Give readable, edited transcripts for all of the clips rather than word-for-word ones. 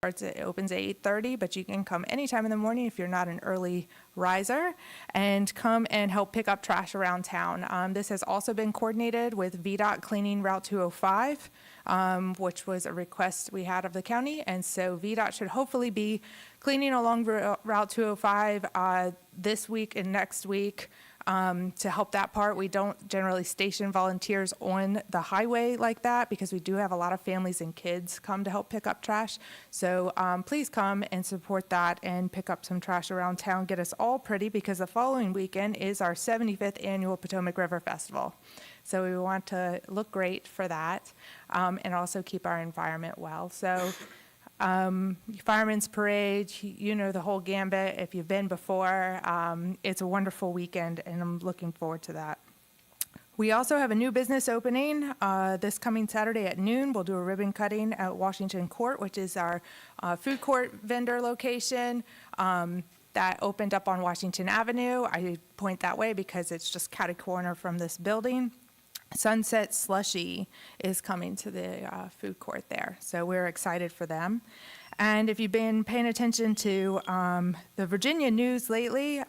It opens at 8:30, but you can come anytime in the morning if you're not an early riser, and come and help pick up trash around town. This has also been coordinated with VDOT cleaning Route 205, which was a request we had of the county. And so VDOT should hopefully be cleaning along Route 205 this week and next week. To help that part. We don't generally station volunteers on the highway like that because we do have a lot of families and kids come to help pick up trash. So please come and support that and pick up some trash around town. Get us all pretty, because the following weekend is our 75th annual Potomac River Festival. So we want to look great for that, and also keep our environment well. So Fireman's Parade, you know the whole gambit if you've been before. It's a wonderful weekend, and I'm looking forward to that. We also have a new business opening this coming Saturday at noon. We'll do a ribbon cutting at Washington Court, which is our food court vendor location that opened up on Washington Avenue. I point that way because it's just catty corner from this building. Sunset Slushy is coming to the food court there, so we're excited for them. And if you've been paying attention to the Virginia news lately,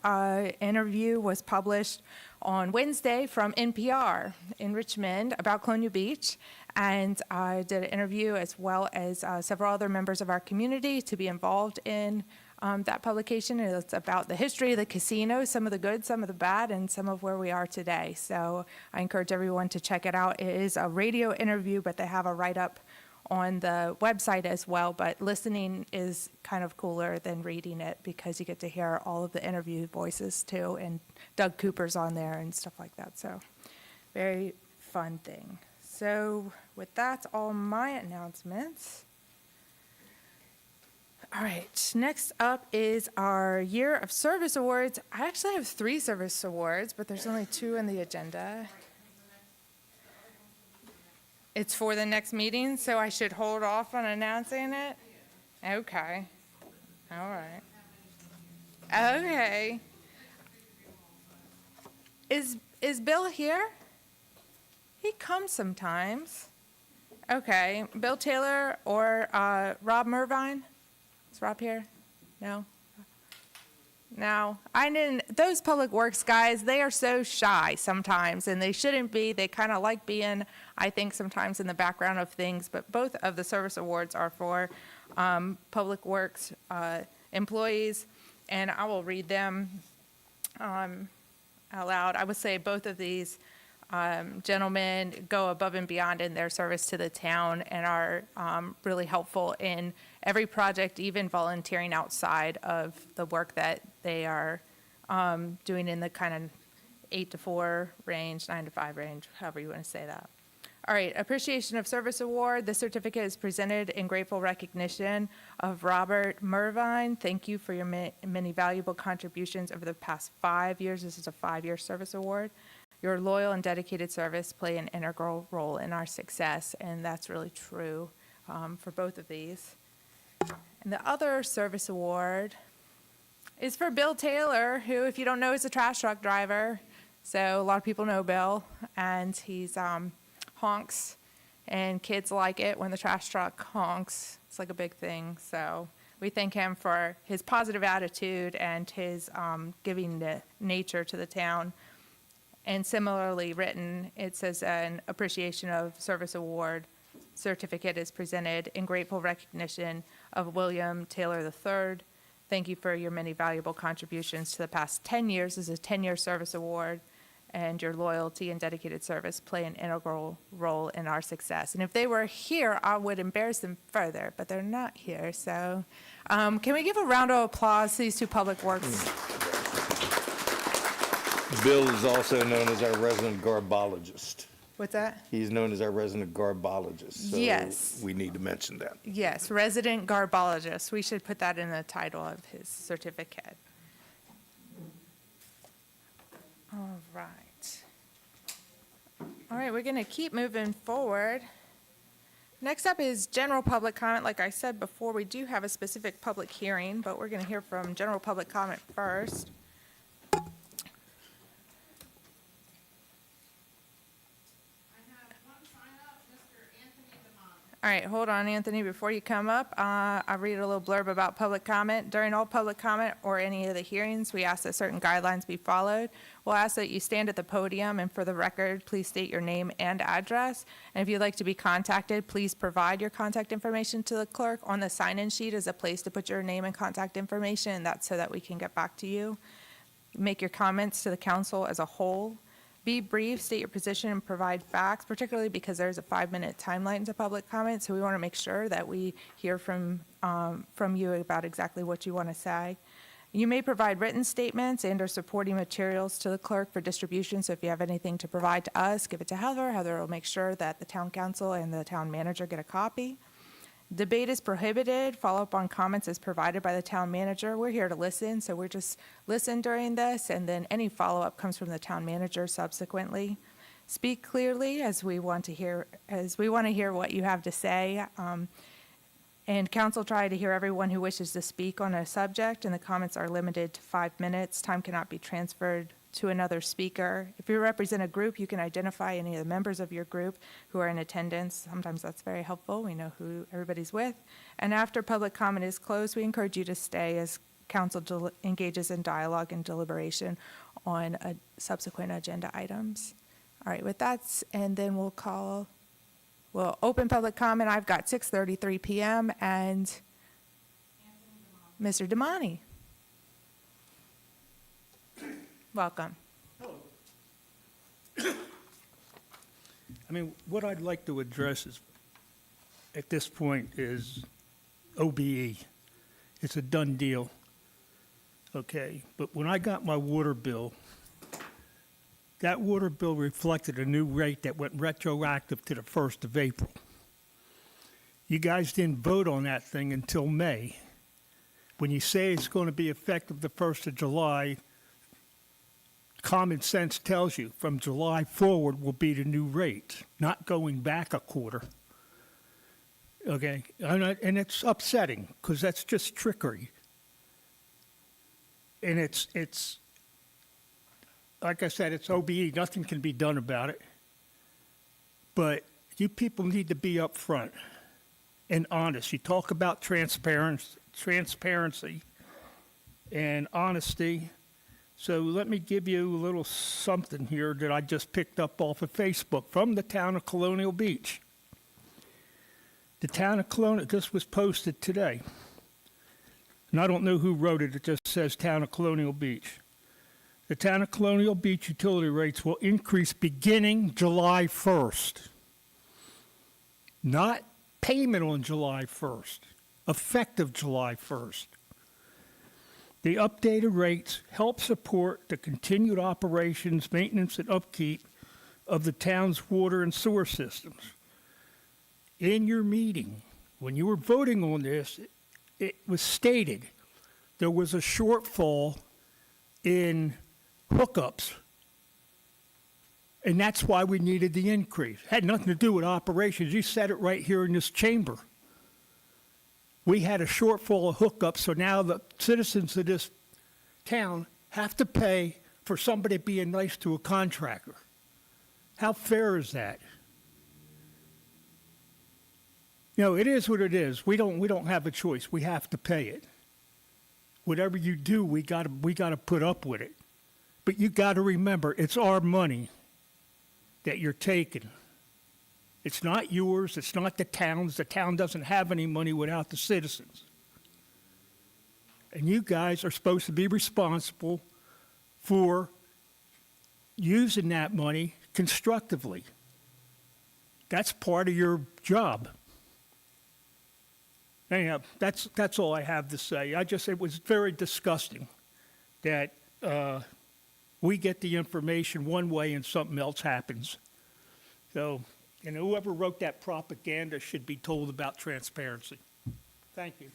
interview was published on Wednesday from NPR in Richmond about Colonial Beach, and I did an interview as well as several other members of our community to be involved in that publication. It's about the history of the casino, some of the good, some of the bad, and some of where we are today. So I encourage everyone to check it out. It is a radio interview, but they have a write-up on the website as well. But listening is kind of cooler than reading it because you get to hear all of the interview voices too, and Doug Cooper's on there and stuff like that. So very fun thing. So with that, all my announcements. All right, next up is our Year of Service Awards. I actually have 3 service awards, but there's only 2 in the agenda. It's for the next meeting, so I should hold off on announcing it? Okay. All right. Okay. Is Bill here? He comes sometimes. Okay, Bill Taylor or Rob Mervine? Is Rob here? No? No. I didn't. Those public works guys, they are so shy sometimes, and they shouldn't be. They kind of like being, I think, sometimes in the background of things, but both of the service awards are for public works employees, and I will read them out loud. I would say both of these gentlemen go above and beyond in their service to the town and are really helpful in every project, even volunteering outside of the work that they are doing in the kind of 8 to 4 range, 9 to 5 range, however you want to say that. All right, Appreciation of Service Award. The certificate is presented in grateful recognition of Robert Mervine. Thank you for your many valuable contributions over the past 5 years. This is a 5-year service award. Your loyal and dedicated service play an integral role in our success, and that's really true for both of these. And the other service award is for Bill Taylor, who, if you don't know, is a trash truck driver. So a lot of people know Bill, and he's honks, and kids like it when the trash truck honks. It's like a big thing. So we thank him for his positive attitude and his giving the nature to the town. And similarly written, it says an Appreciation of Service Award certificate is presented in grateful recognition of William Taylor III. Thank you for your many valuable contributions to the past 10 years. This is a 10-year service award, and your loyalty and dedicated service play an integral role in our success. And if they were here, I would embarrass them further, but they're not here. So can we give a round of applause to these 2 public works? Bill is also known as our resident garbologist. What's that? He's known as our resident garbologist. So Yes. we need to mention that. Yes, resident garbologist. We should put that in the title of his certificate. All right. All right, we're going to keep moving forward. Next up is general public comment. Like I said before, we do have a specific public hearing, but we're going to hear from general public comment first. All right, hold on, Anthony, before you come up, I'll read a little blurb about public comment. During all public comment or any of the hearings, we ask that certain guidelines be followed. We'll ask that you stand at the podium, and for the record, please state your name and address. And if you'd like to be contacted, please provide your contact information to the clerk. On the sign-in sheet is a place to put your name and contact information, and that's so that we can get back to you. Make your comments to the council as a whole. Be brief, state your position, and provide facts, particularly because there's a 5-minute timeline to public comment, so we want to make sure that we hear from you about exactly what you want to say. You may provide written statements and/or supporting materials to the clerk for distribution, so if you have anything to provide to us, give it to Heather. Heather will make sure that the town council and the town manager get a copy. Debate is prohibited. Follow-up on comments is provided by the town manager. We're here to listen, so we're just listen during this, and then any follow-up comes from the town manager subsequently. Speak clearly, as we want to hear what you have to say. And council try to hear everyone who wishes to speak on a subject, and the comments are limited to 5 minutes. Time cannot be transferred to another speaker. If you represent a group, you can identify any of the members of your group who are in attendance. Sometimes that's very helpful. We know who everybody's with. And after public comment is closed, we encourage you to stay as council engages in dialogue and deliberation on subsequent agenda items. All right, with that, and then we'll open public comment. I've got 6:33 p.m. and Mr. Damani. Welcome. I mean, what I'd like to address is, at this point, is OBE. It's a done deal, okay? But when I got my water bill, that water bill reflected a new rate that went retroactive to the 1st of April. You guys didn't vote on that thing until May. When you say it's going to be effective the 1st of July, common sense tells you from July forward will be the new rate, not going back a quarter. Okay? And it's upsetting because that's just trickery. And it's like I said, it's OBE. Nothing can be done about it. But you people need to be upfront and honest. You talk about transparency and honesty. So let me give you a little something here that I just picked up off of Facebook from the town of Colonial Beach. The town of Colonial, this was posted today. And I don't know who wrote it. It just says town of Colonial Beach. The town of Colonial Beach utility rates will increase beginning July 1st. Not payment on July 1st, effective July 1st. The updated rates help support the continued operations, maintenance, and upkeep of the town's water and sewer systems. In your meeting, when you were voting on this, it was stated there was a shortfall in hookups, and that's why we needed the increase. It had nothing to do with operations. You said it right here in this chamber. We had a shortfall of hookups, so now the citizens of this town have to pay for somebody being nice to a contractor. How fair is that? You know, it is what it is. We don't have a choice. We have to pay it. Whatever you do, we gotta put up with it. But you gotta remember, it's our money that you're taking. It's not yours. It's not the town's. The town doesn't have any money without the citizens. And you guys are supposed to be responsible for using that money constructively. That's part of your job. Anyhow, that's all I have to say. It was very disgusting that we get the information one way and something else happens. So, and whoever wrote that propaganda should be told about transparency. Thank you.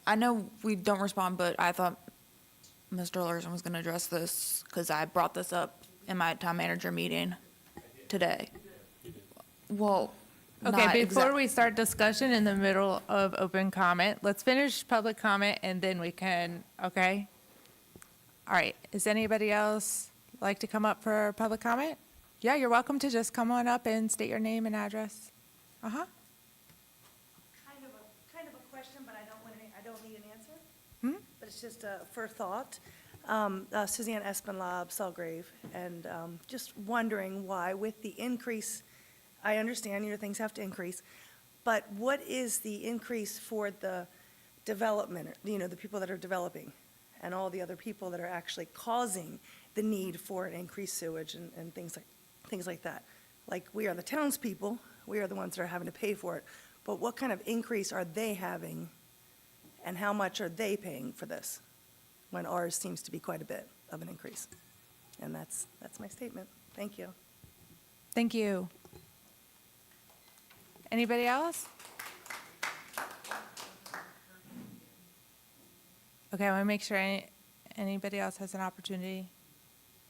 I know we don't respond, but I thought Mr. Larson was going to address this because I brought this up in my town manager meeting today. Well, Okay, before we start discussion in the middle of open comment, let's finish public comment and then we can, okay? All right, is anybody else like to come up for public comment? Yeah, you're welcome to just come on up and state your name and address. Uh-huh. Kind of a question, but I don't need an answer. Hmm? But it's just for thought. Suzanne Espenlaub, Selgrave, and just wondering why with the increase, I understand, things have to increase, but what is the increase for the development, the people that are developing and all the other people that are actually causing the need for an increased sewage and things like that? Like, we are the townspeople, we are the ones that are having to pay for it, but what kind of increase are they having, and how much are they paying for this, when ours seems to be quite a bit of an increase? And that's my statement. Thank you. Thank you. Anybody else? Okay, I want to make sure anybody else has an opportunity.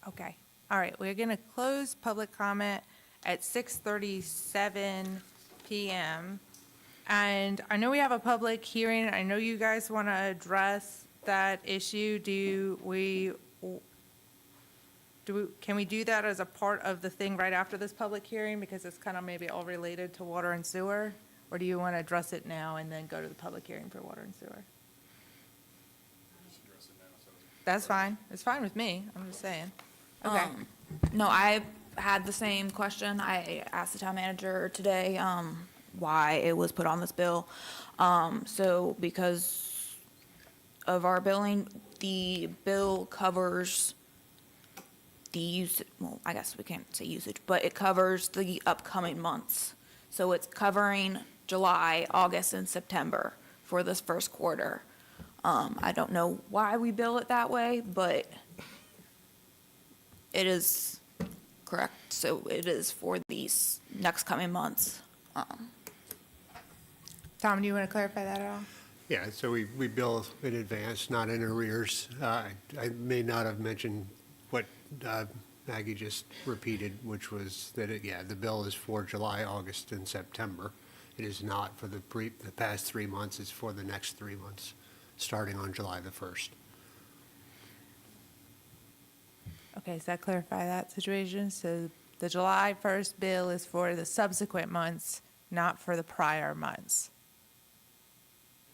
Okay, all right, we're going to close public comment at 6:37 PM. And I know we have a public hearing. I know you guys want to address that issue. Can we do that as a part of the thing right after this public hearing? Because it's kind of maybe all related to water and sewer? Or do you want to address it now and then go to the public hearing for water and sewer? That's fine. It's fine with me. I'm just saying. Okay. No, I had the same question. I asked the town manager today, why it was put on this bill. So because of our billing, the bill covers the use, well, I guess we can't say usage, but it covers the upcoming months. So it's covering July, August, and September for this first quarter. I don't know why we bill it that way, but it is correct. So it is for these next coming months. Tom, do you want to clarify that at all? Yeah, so we bill in advance, not in arrears. I may not have mentioned what Maggie just repeated, which was that, the bill is for July, August, and September. It is not for the past 3 months, it's for the next 3 months, starting on July the 1st. Okay, does that clarify that situation? So the July 1st bill is for the subsequent months, not for the prior months.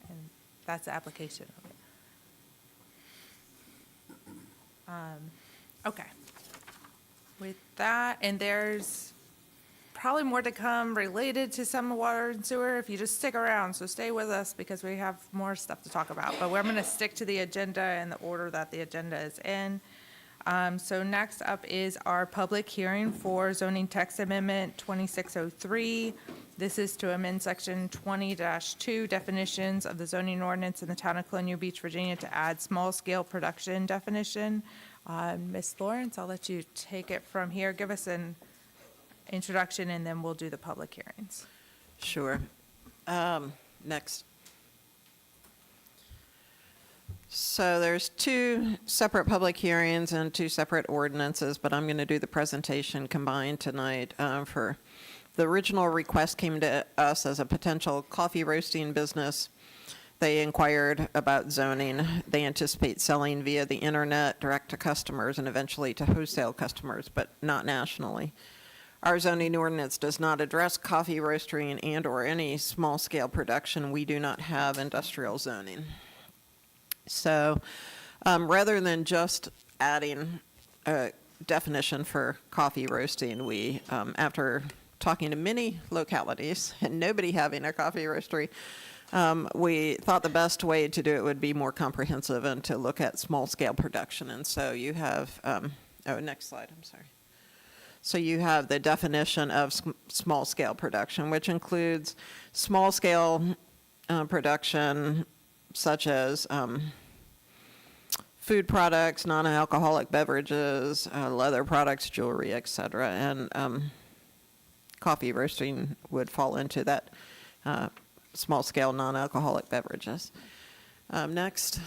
And that's the application of it. Okay. With that, and there's probably more to come related to some water and sewer if you just stick around. So stay with us because we have more stuff to talk about. But we're going to stick to the agenda and the order that the agenda is in. So next up is our public hearing for zoning text amendment 2603. This is to amend section 20-2 definitions of the zoning ordinance in the town of Colonial Beach, Virginia to add small-scale production definition. Ms. Lawrence, I'll let you take it from here. Give us an introduction and then we'll do the public hearings. Sure. Next. So there's 2 separate public hearings and 2 separate ordinances, but I'm going to do the presentation combined tonight. For the original request came to us as a potential coffee roasting business. They inquired about zoning. They anticipate selling via the internet, direct to customers, and eventually to wholesale customers, but not nationally. Our zoning ordinance does not address coffee roasting and/or any small-scale production. We do not have industrial zoning. So rather than just adding a definition for coffee roasting, we, after talking to many localities and nobody having a coffee roastery, we thought the best way to do it would be more comprehensive and to look at small-scale production. And so you have, next slide, I'm sorry. So you have the definition of small-scale production, which includes small-scale production such as food products, non-alcoholic beverages, leather products, jewelry, etc. And coffee roasting would fall into that small-scale non-alcoholic beverages. Next.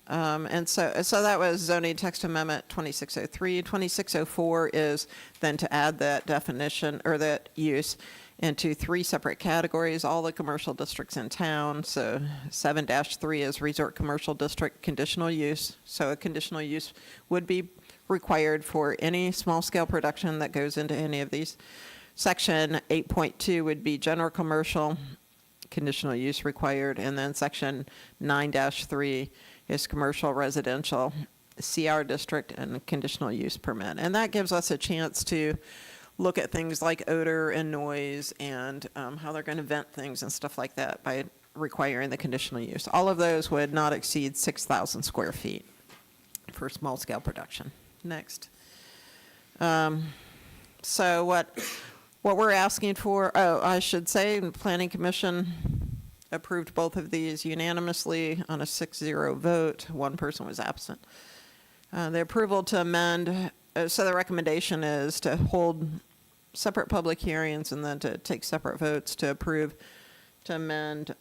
And so that was zoning text amendment 2603. 2604 is then to add that definition or that use into 3 separate categories, all the commercial districts in town. So 7-3 is resort commercial district conditional use. So a conditional use would be required for any small-scale production that goes into any of these. Section 8.2 would be general commercial, conditional use required, and then section 9-3 is commercial, residential, CR district, and conditional use permit. And that gives us a chance to look at things like odor and noise and how they're going to vent things and stuff like that by requiring the conditional use. All of those would not exceed 6,000 square feet for small-scale production. Next. So what we're asking for, I should say, the Planning Commission approved both of these unanimously on a 6-0 vote. One person was absent. The approval to amend, so the recommendation is to hold separate public hearings and then to take separate votes to approve to amend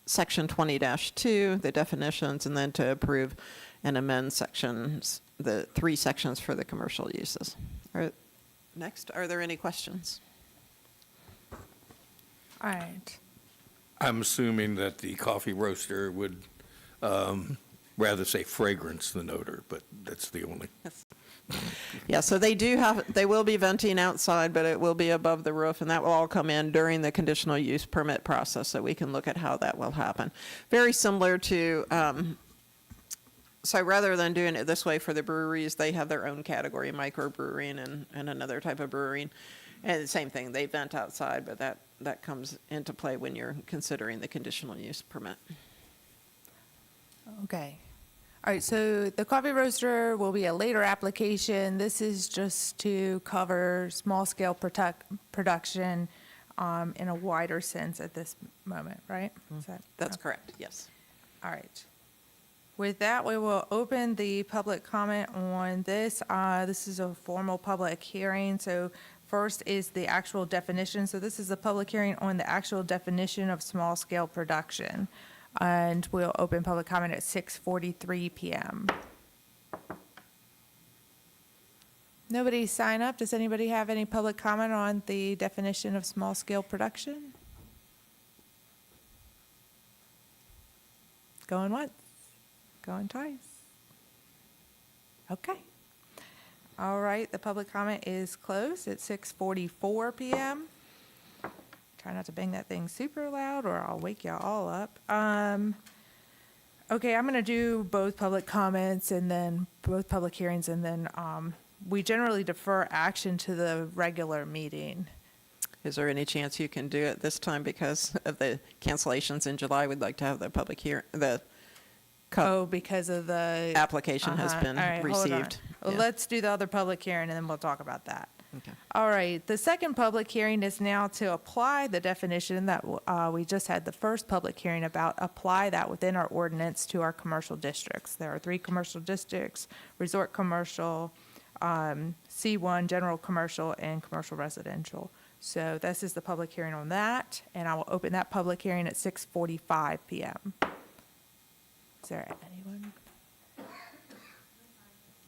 Section 20-2, the definitions, and then to approve and amend sections, the 3 sections for the commercial uses. Next, are there any questions? All right. I'm assuming that the coffee roaster would rather say fragrance than odor, but that's the only. Yeah, so they will be venting outside, but it will be above the roof, and that will all come in during the conditional use permit process, so we can look at how that will happen. Very similar to, so rather than doing it this way for the breweries, they have their own category, microbrewing and another type of brewing. And the same thing, they vent outside, but that comes into play when you're considering the conditional use permit. Okay. All right, so the coffee roaster will be a later application. This is just to cover small-scale production in a wider sense at this moment, right? Is that- That's okay. correct, yes. All right. With that, we will open the public comment on this. This is a formal public hearing, so first is the actual definition. So this is a public hearing on the actual definition of small-scale production. And we'll open public comment at 6:43 PM. Nobody sign up. Does anybody have any public comment on the definition of small-scale production? Going once? Going twice? Okay. All right, the public comment is closed at 6:44 PM. Try not to bang that thing super loud or I'll wake y'all all up. Okay, I'm gonna do both public comments and then both public hearings and then, we generally defer action to the regular meeting. Is there any chance you can do it this time because of the cancellations in July? We'd like to have the public hearing, Oh, because of the. application has been All right, hold on. received. Well, Yeah. let's do the other public hearing and then we'll talk about that. Okay. All right, the second public hearing is now to apply the definition that we just had the first public hearing about, apply that within our ordinance to our commercial districts. There are 3 commercial districts: resort commercial, C1, general commercial, and commercial residential. So this is the public hearing on that, and I will open that public hearing at 6:45 PM. Is there anyone?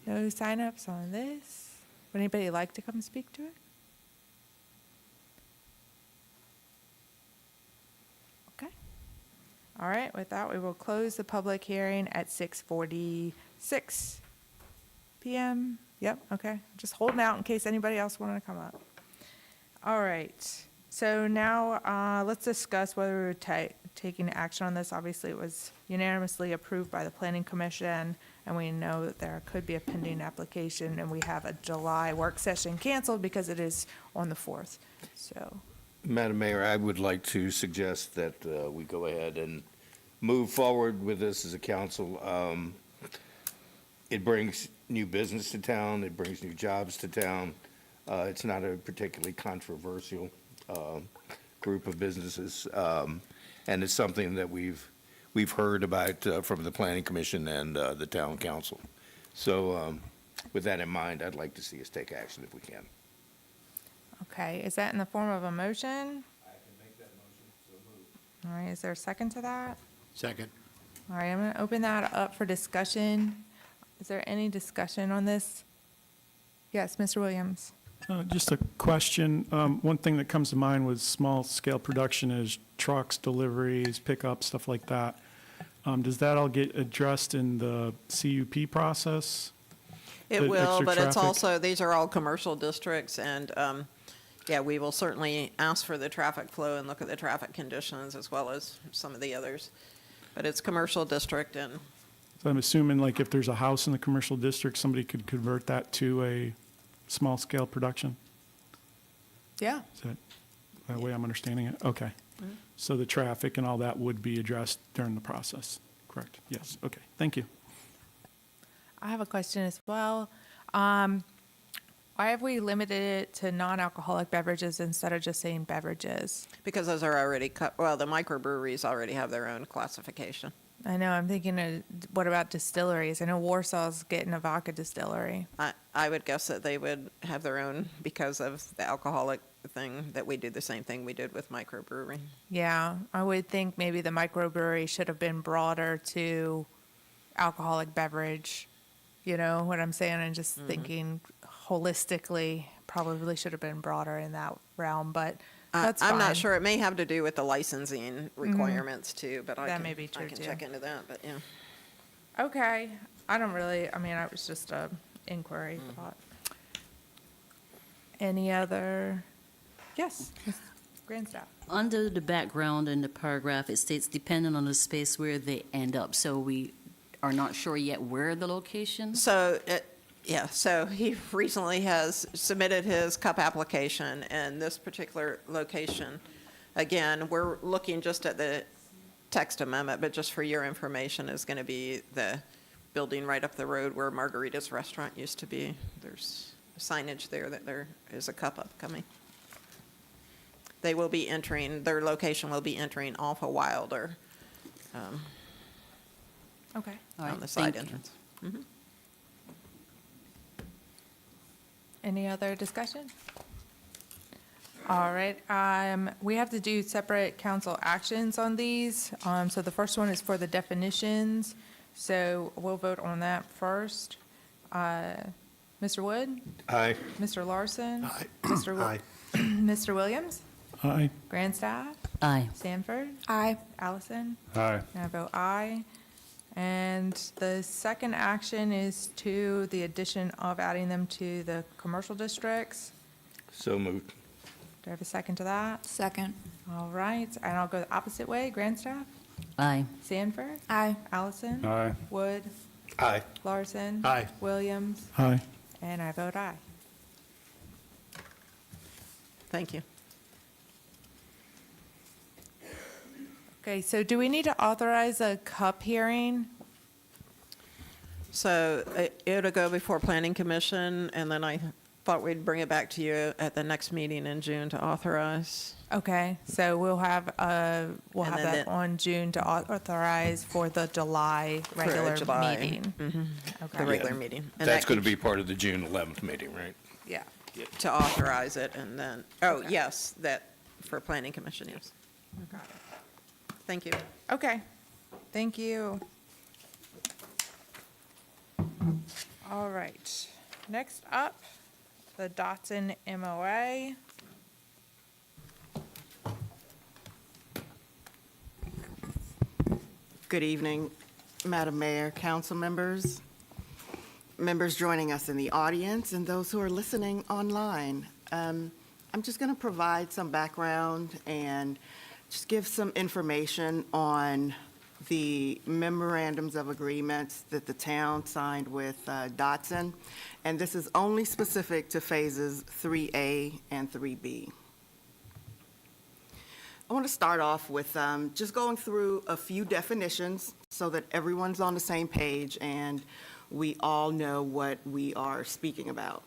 No signups on this? Would anybody like to come speak to it? Okay. All right, with that, we will close the public hearing at 6:46 PM. Yep, okay. Just holding out in case anybody else wanted to come up. All right, so now let's discuss whether we're taking action on this. Obviously, it was unanimously approved by the Planning Commission, and we know that there could be a pending application, and we have a July work session canceled because it is on the 4th, so. Madam Mayor, I would like to suggest that we go ahead and move forward with this as a council. It brings new business to town, it brings new jobs to town. It's not a particularly controversial group of businesses, and it's something that we've heard about from the Planning Commission and the Town Council. So with that in mind, I'd like to see us take action if we can. Okay, is that in the form of a motion? I can make that motion, so moved. All right, is there a second to that? Second. All right, I'm going to open that up for discussion. Is there any discussion on this? Yes, Mr. Williams. Just a question. One thing that comes to mind with small-scale production is trucks, deliveries, pickups, stuff like that. Does that all get addressed in the CUP process? It the will, extra but it's traffic? also, these are all commercial districts, and, yeah, we will certainly ask for the traffic flow and look at the traffic conditions as well as some of the others. But it's commercial district, and So I'm assuming like if there's a house in the commercial district, somebody could convert that to a small-scale production? Yeah. Is that the way I'm understanding it? Okay. So the traffic and all that would be addressed during the process, correct? Yes, okay, thank you. I have a question as well. Why have we limited it to non-alcoholic beverages instead of just saying beverages? because those are already cut, well, the microbreweries already have their own classification. I know, I'm thinking, what about distilleries? I know Warsaw's getting a vodka distillery. I would guess that they would have their own because of the alcoholic thing, that we do the same thing we did with microbrewery. Yeah, I would think maybe the microbrewery should have been broader to alcoholic beverage. You know what I'm saying? And just thinking holistically, probably should have been broader in that realm, but that's fine. I'm not sure. It may have to do with the licensing requirements too, but That may be true, I can too. check into that, but yeah. Okay, I don't really, I mean, it was just a inquiry thought. Any other, yes, Ms. Grandstaff? Under the background in the paragraph, it states depending on the space where they end up. So we are not sure yet where the location. So, yeah, so he recently has submitted his cup application, and this particular location, again, we're looking just at the text amendment, but just for your information, is going to be the building right up the road where Margarita's Restaurant used to be. There's signage there that there is a cup upcoming. They will be entering, their location will be entering off of Wilder Okay. All right, on the side thank you. entrance. Any other discussion? All right, we have to do separate council actions on these. So the first one is for the definitions. So we'll vote on that first. Mr. Wood? Aye. Mr. Larson? Aye. Aye. Mr. Williams? Aye. Grandstaff? Aye. Sanford? Aye. Allison? Aye. And I vote aye. And the second action is to the addition of adding them to the commercial districts. So moved. Do I have a second to that? Second. All right, and I'll go the opposite way. Grandstaff? Aye. Sanford? Aye. Allison? Aye. Wood? Aye. Larson? Aye. Williams? Aye. And I vote aye. Thank you. Okay, so do we need to authorize a cup hearing? So it'll go before Planning Commission, and then I thought we'd bring it back to you at the next meeting in June to authorize. Okay, so we'll have And then that on June to authorize for the July regular July. meeting. The Okay, regular meeting. And That's that going to keeps- be part of the June 11th meeting, right? yeah. To authorize it, and then, Okay. yes, that, for Planning Commission, yes. Got it. Thank you. Okay, thank you. All right, next up, the Dotson MOA. Good evening, Madam Mayor, council members, members joining us in the audience, and those who are listening online. I'm just going to provide some background and just give some information on the memorandums of agreements that the town signed with Dotson, and this is only specific to phases 3A and 3B. I want to start off with just going through a few definitions so that everyone's on the same page and we all know what we are speaking about.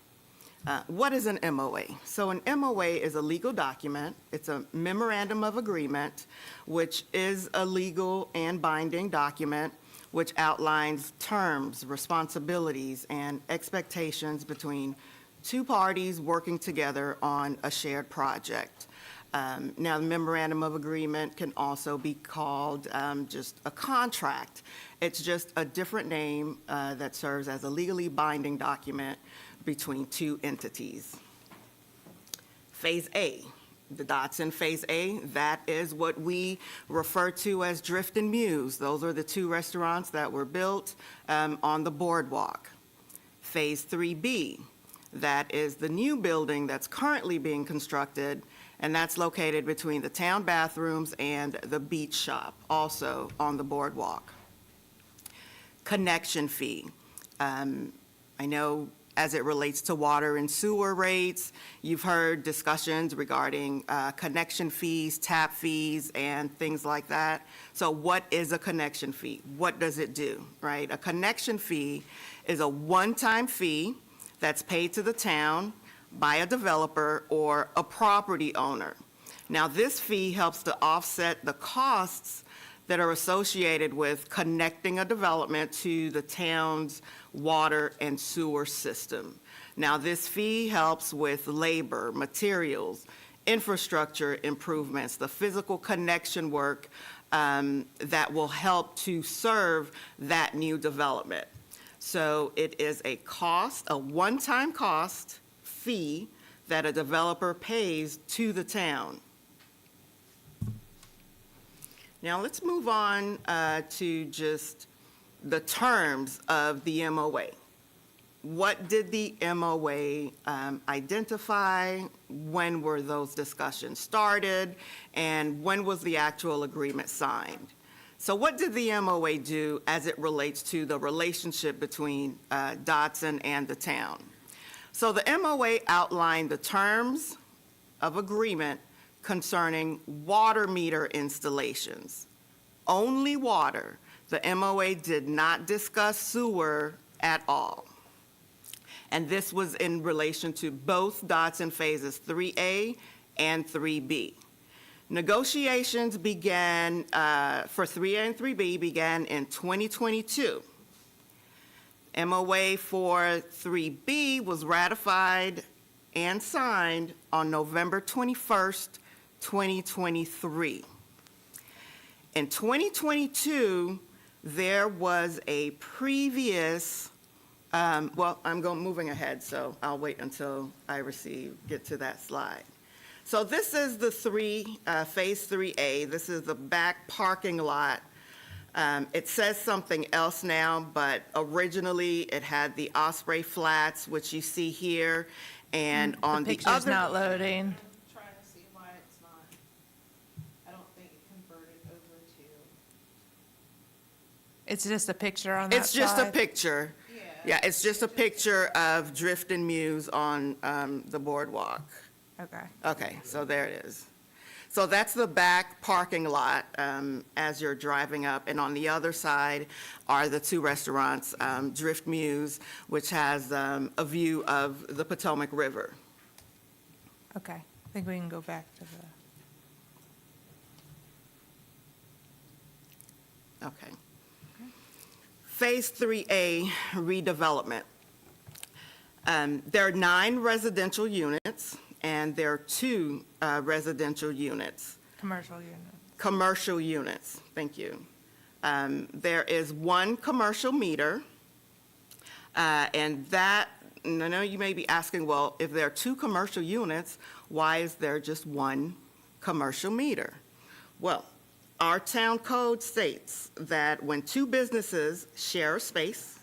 What is an MOA? So an MOA is a legal document. It's a memorandum of agreement, which is a legal and binding document which outlines terms, responsibilities, and expectations between two parties working together on a shared project. Now, the memorandum of agreement can also be called just a contract. It's just a different name that serves as a legally binding document between two entities. Phase A, the Dotson Phase A, that is what we refer to as Drift and Muse. Those are the two restaurants that were built on the boardwalk. Phase 3B, that is the new building that's currently being constructed, and that's located between the town bathrooms and the beach shop, also on the boardwalk. Connection fee. I know as it relates to water and sewer rates, you've heard discussions regarding connection fees, tap fees, and things like that. So what is a connection fee? What does it do, right? A connection fee is a one-time fee that's paid to the town by a developer or a property owner. Now, this fee helps to offset the costs that are associated with connecting a development to the town's water and sewer system. Now, this fee helps with labor, materials, infrastructure improvements, the physical connection work that will help to serve that new development. So it is a cost, a one-time cost fee that a developer pays to the town. Now, let's move on to just the terms of the MOA. What did the MOA identify? When were those discussions started? And when was the actual agreement signed? So what did the MOA do as it relates to the relationship between Dotson and the town? So the MOA outlined the terms of agreement concerning water meter installations. Only water. The MOA did not discuss sewer at all. And this was in relation to both Dotson phases 3A and 3B. Negotiations began for 3A and 3B began in 2022. MOA for 3B was ratified and signed on November 21st, 2023. In 2022, there was a previous, well, moving ahead, so I'll wait until I get to that slide. So this is the phase 3A. This is the back parking lot. It says something else now, but originally it had the Osprey Flats, which you see here, and on the Picture's other. not loading. Trying to see why it's not, I don't think it converted over to. It's just a picture on that It's just a side? picture. Yeah, it's just a picture of Drift and Muse on the boardwalk. Okay. Okay, so there it is. So that's the back parking lot as you're driving up, and on the other side are the two restaurants, Drift Muse, which has a view of the Potomac River. Okay. I think we can go back to the. Okay. Phase 3A redevelopment. There are 9 residential units, and there are 2 residential units. Commercial unit. Commercial units, thank you. There is 1 commercial meter, and that, and I know you may be asking, well, if there are 2 commercial units, why is there just 1 commercial meter? Well, our town code states that when 2 businesses share a space,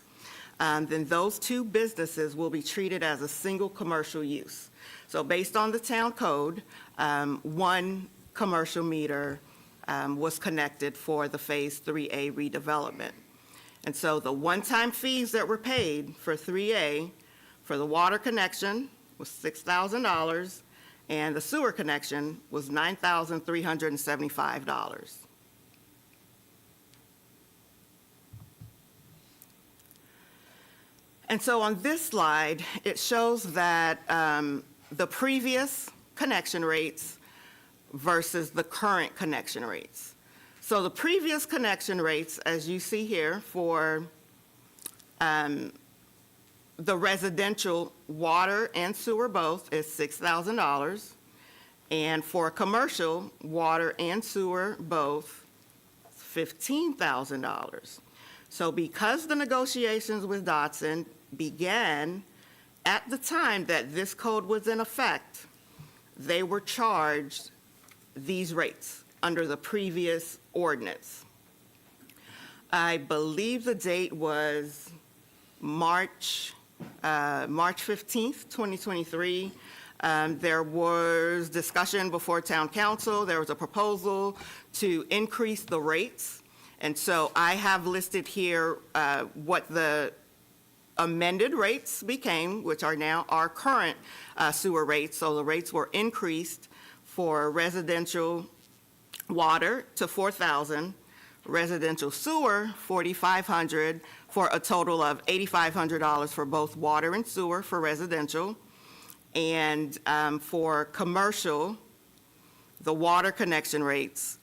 then those 2 businesses will be treated as a single commercial use. So based on the town code, 1 commercial meter was connected for the Phase 3A redevelopment. And so the one-time fees that were paid for 3A for the water connection was $6,000, and the sewer connection was $9,375. And so on this slide, it shows that the previous connection rates versus the current connection rates. So the previous connection rates, as you see here, for the residential water and sewer both is $6,000. And for commercial water and sewer both, $15,000. So because the negotiations with Dotson began at the time that this code was in effect, they were charged these rates under the previous ordinance. I believe the date was March March 15th, 2023, there was discussion before Town Council. There was a proposal to increase the rates. And so I have listed here what the amended rates became, which are now our current sewer rates. So the rates were increased for residential water to $4,000, residential sewer $4,500, for a total of $8,500 for both water and sewer for residential. And for commercial, the water connection rates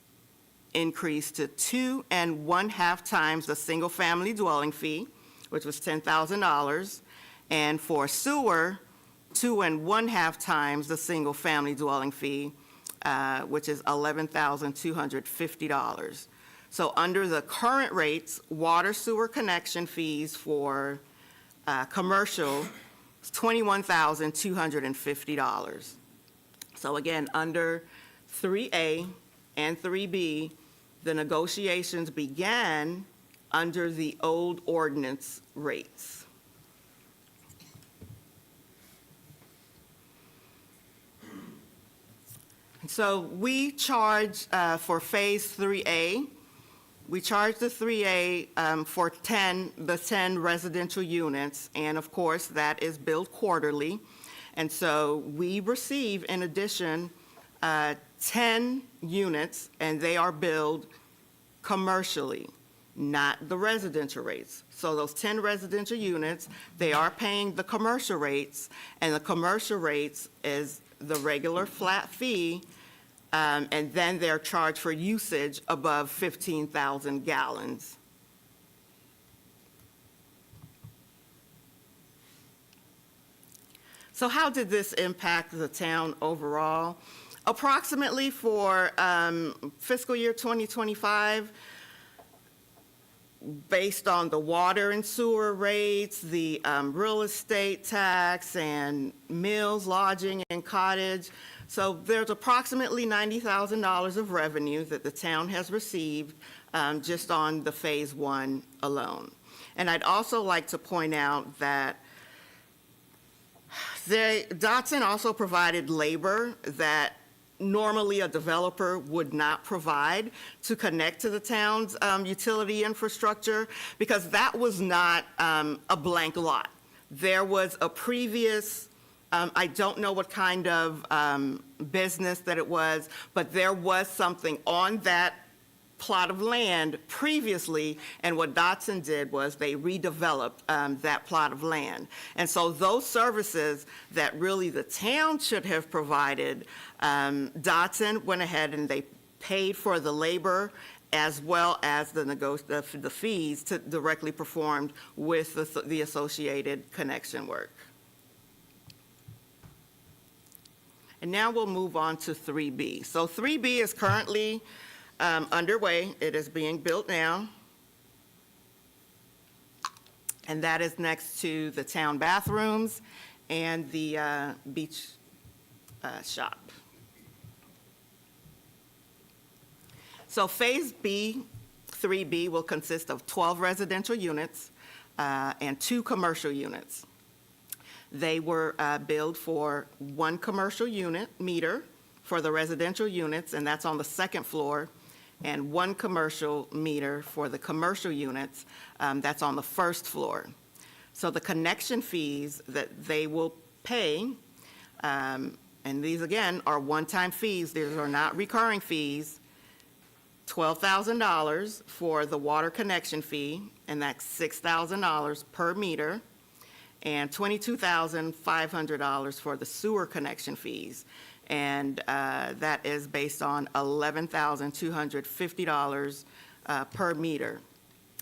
increased to 2 1/2 times the single-family dwelling fee, which was $10,000, and for sewer, 2 1/2 times the single-family dwelling fee, which is $11,250. So under the current rates, water sewer connection fees for commercial is $21,250. So again, under 3A and 3B, the negotiations began under the old ordinance rates. So we charge for Phase 3A, we charge the 3A for the 10 residential units, and of course, that is billed quarterly. And so we receive, in addition, 10 units, and they are billed commercially, not the residential rates. So those 10 residential units, they are paying the commercial rates, and the commercial rates is the regular flat fee, and then they're charged for usage above 15,000 gallons. So how did this impact the town overall? Approximately for fiscal year 2025, based on the water and sewer rates, the real estate tax, and meals, lodging, and cottage. So there's approximately $90,000 of revenue that the town has received just on the Phase 1 alone. And I'd also like to point out that Dotson also provided labor that normally a developer would not provide to connect to the town's utility infrastructure, because that was not a blank lot. There was a previous, I don't know what kind of business that it was, but there was something on that plot of land previously, and what Dotson did was they redeveloped that plot of land. And so those services that really the town should have provided, Dotson went ahead and they paid for the labor as well as the fees to directly performed with the associated connection work. And now we'll move on to 3B. So 3B is currently underway. It is being built now. And that is next to the town bathrooms and the beach shop. So Phase B, 3B, will consist of 12 residential units and 2 commercial units. They were billed for 1 commercial unit meter for the residential units, and that's on the 2nd floor, and 1 commercial meter for the commercial units, that's on the 1st floor. So the connection fees that they will pay, and these again are one-time fees, these are not recurring fees, $12,000 for the water connection fee, and that's $6,000 per meter, and $22,500 for the sewer connection fees. And that is based on $11,250 per meter.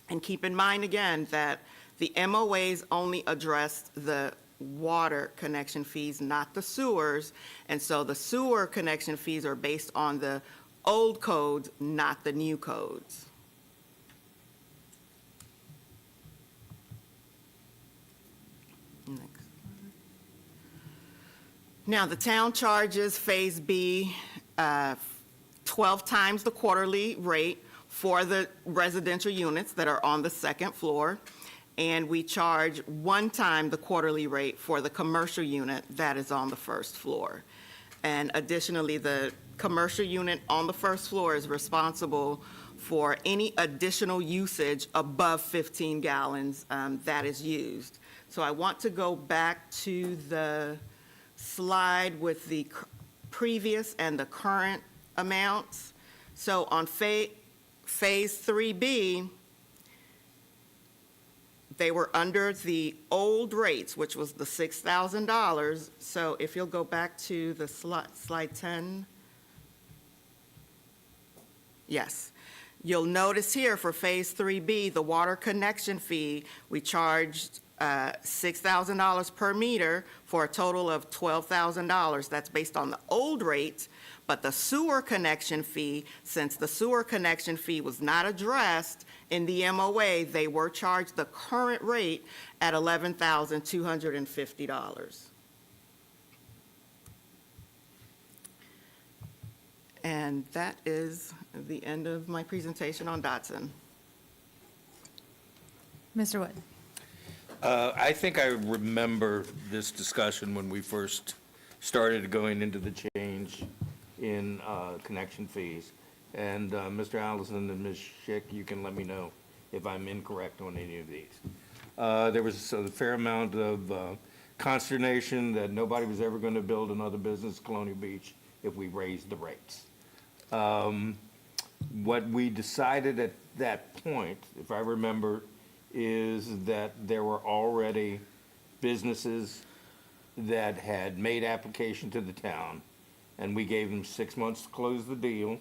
And keep in mind again that the MOAs only addressed the water connection fees, not the sewers. And so the sewer connection fees are based on the old codes, not the new codes. Next. Now, the town charges Phase B 12 times the quarterly rate for the residential units that are on the 2nd floor, and we charge one time the quarterly rate for the commercial unit that is on the first floor. And additionally, the commercial unit on the first floor is responsible for any additional usage above 15 gallons that is used. So I want to go back to the slide with the previous and the current amounts. So on Phase 3B, they were under the old rates, which was the $6,000. So if you'll go back to the slide 10. Yes. You'll notice here for Phase 3B, the water connection fee, we charged $6,000 per meter for a total of $12,000. That's based on the old rates, but the sewer connection fee, since the sewer connection fee was not addressed in the MOA, they were charged the current rate at $11,250. And that is the end of my presentation on Dotson. Mr. Wood? I think I remember this discussion when we first started going into the change in connection fees. And Mr. Allison and Ms. Schick, you can let me know if I'm incorrect on any of these. There was a fair amount of consternation that nobody was ever going to build another business at Colonial Beach if we raised the rates. What we decided at that point, if I remember, is that there were already businesses that had made application to the town, and we gave them 6 months to close the deal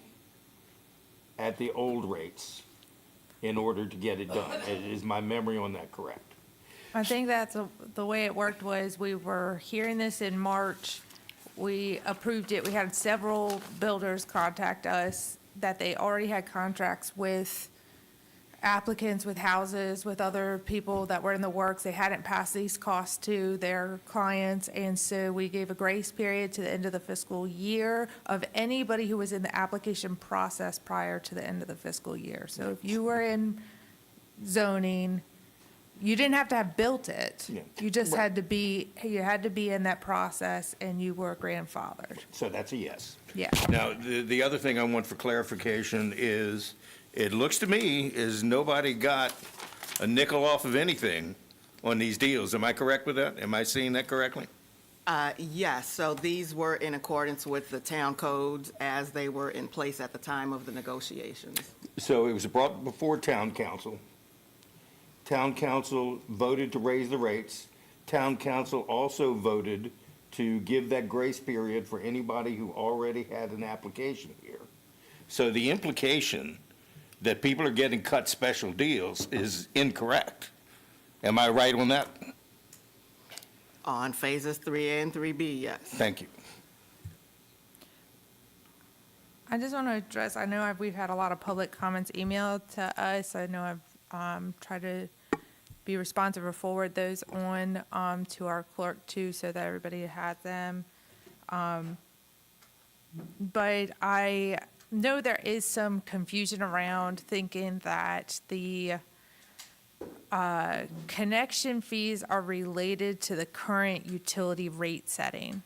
at the old rates in order to get it done. Is my memory on that correct? I think that's the way it worked was we were hearing this in March. We approved it. We had several builders contact us that they already had contracts with applicants, with houses, with other people that were in the works. They hadn't passed these costs to their clients, and so we gave a grace period to the end of the fiscal year of anybody who was in the application process prior to the end of the fiscal year. So if you were in zoning, you didn't have to have built it. Yeah. You just Right. had to be in that process, and you were grandfathered. So that's a yes. Yeah. Now, the other thing I want for clarification is, it looks to me as nobody got a nickel off of anything on these deals. Am I correct with that? Am I seeing that correctly? Yes, so these were in accordance with the town codes as they were in place at the time of the negotiations. So it was brought before town council. Town council voted to raise the rates. Town council also voted to give that grace period for anybody who already had an application here. So the implication that people are getting cut special deals is incorrect. Am I right on that? On phases 3A and 3B, yes. Thank you. I just want to address, I know we've had a lot of public comments emailed to us. I know I've tried to be responsive or forward those on to our clerk too, so that everybody had them. But I know there is some confusion around thinking that the connection fees are related to the current utility rate setting.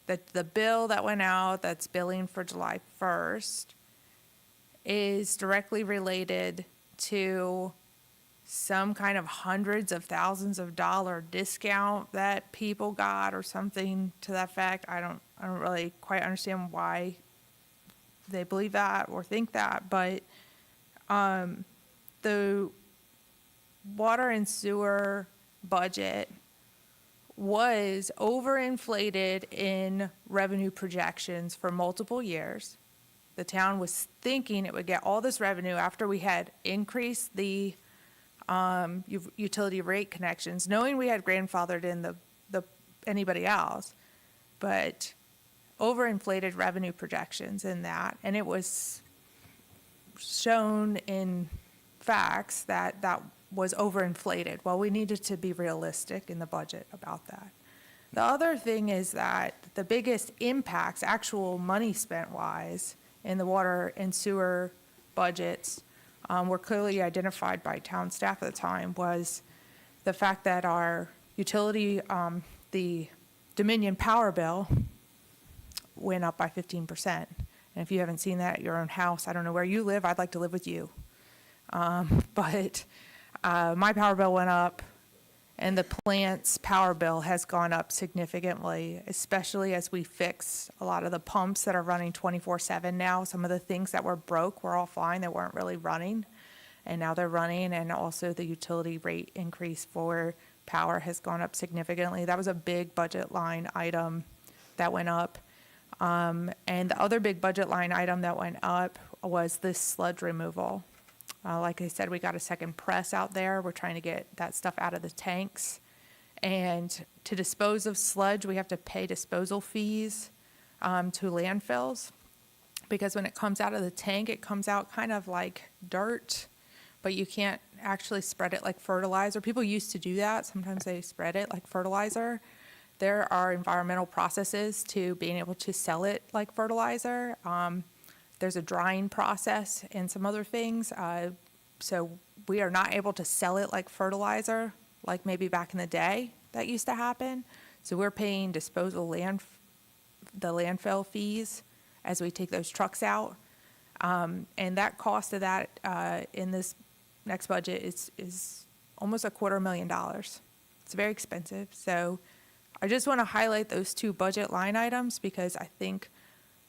That the bill that went out that's billing for July 1st is directly related to some kind of hundreds of thousands of dollar discount that people got or something to that effect. I don't really quite understand why they believe that or think that, but the water and sewer budget was overinflated in revenue projections for multiple years. The town was thinking it would get all this revenue after we had increased the utility rate connections, knowing we had grandfathered in the anybody else, but overinflated revenue projections in that, and it was shown in facts that that was overinflated. Well, we needed to be realistic in the budget about that. The other thing is that the biggest impacts, actual money spent wise, in the water and sewer budgets were clearly identified by town staff at the time, was the fact that our utility, the Dominion power bill went up by 15%. And if you haven't seen that at your own house, I don't know where you live, I'd like to live with you. But my power bill went up, and the plant's power bill has gone up significantly, especially as we fix a lot of the pumps that are running 24/7 now. Some of the things that were broke were all fine, they weren't really running, and now they're running. And also the utility rate increase for power has gone up significantly. That was a big budget line item that went up. And the other big budget line item that went up was this sludge removal. Like I said, we got a second press out there. We're trying to get that stuff out of the tanks. And to dispose of sludge, we have to pay disposal fees to landfills, because when it comes out of the tank, it comes out kind of like dirt, but you can't actually spread it like fertilizer. People used to do that. Sometimes they spread it like fertilizer. There are environmental processes to being able to sell it like fertilizer. There's a drying process and some other things. So we are not able to sell it like fertilizer, like maybe back in the day that used to happen. So we're paying the landfill fees as we take those trucks out. And that cost of that in this next budget is almost $250,000. It's very expensive. So I just want to highlight those two budget line items, because I think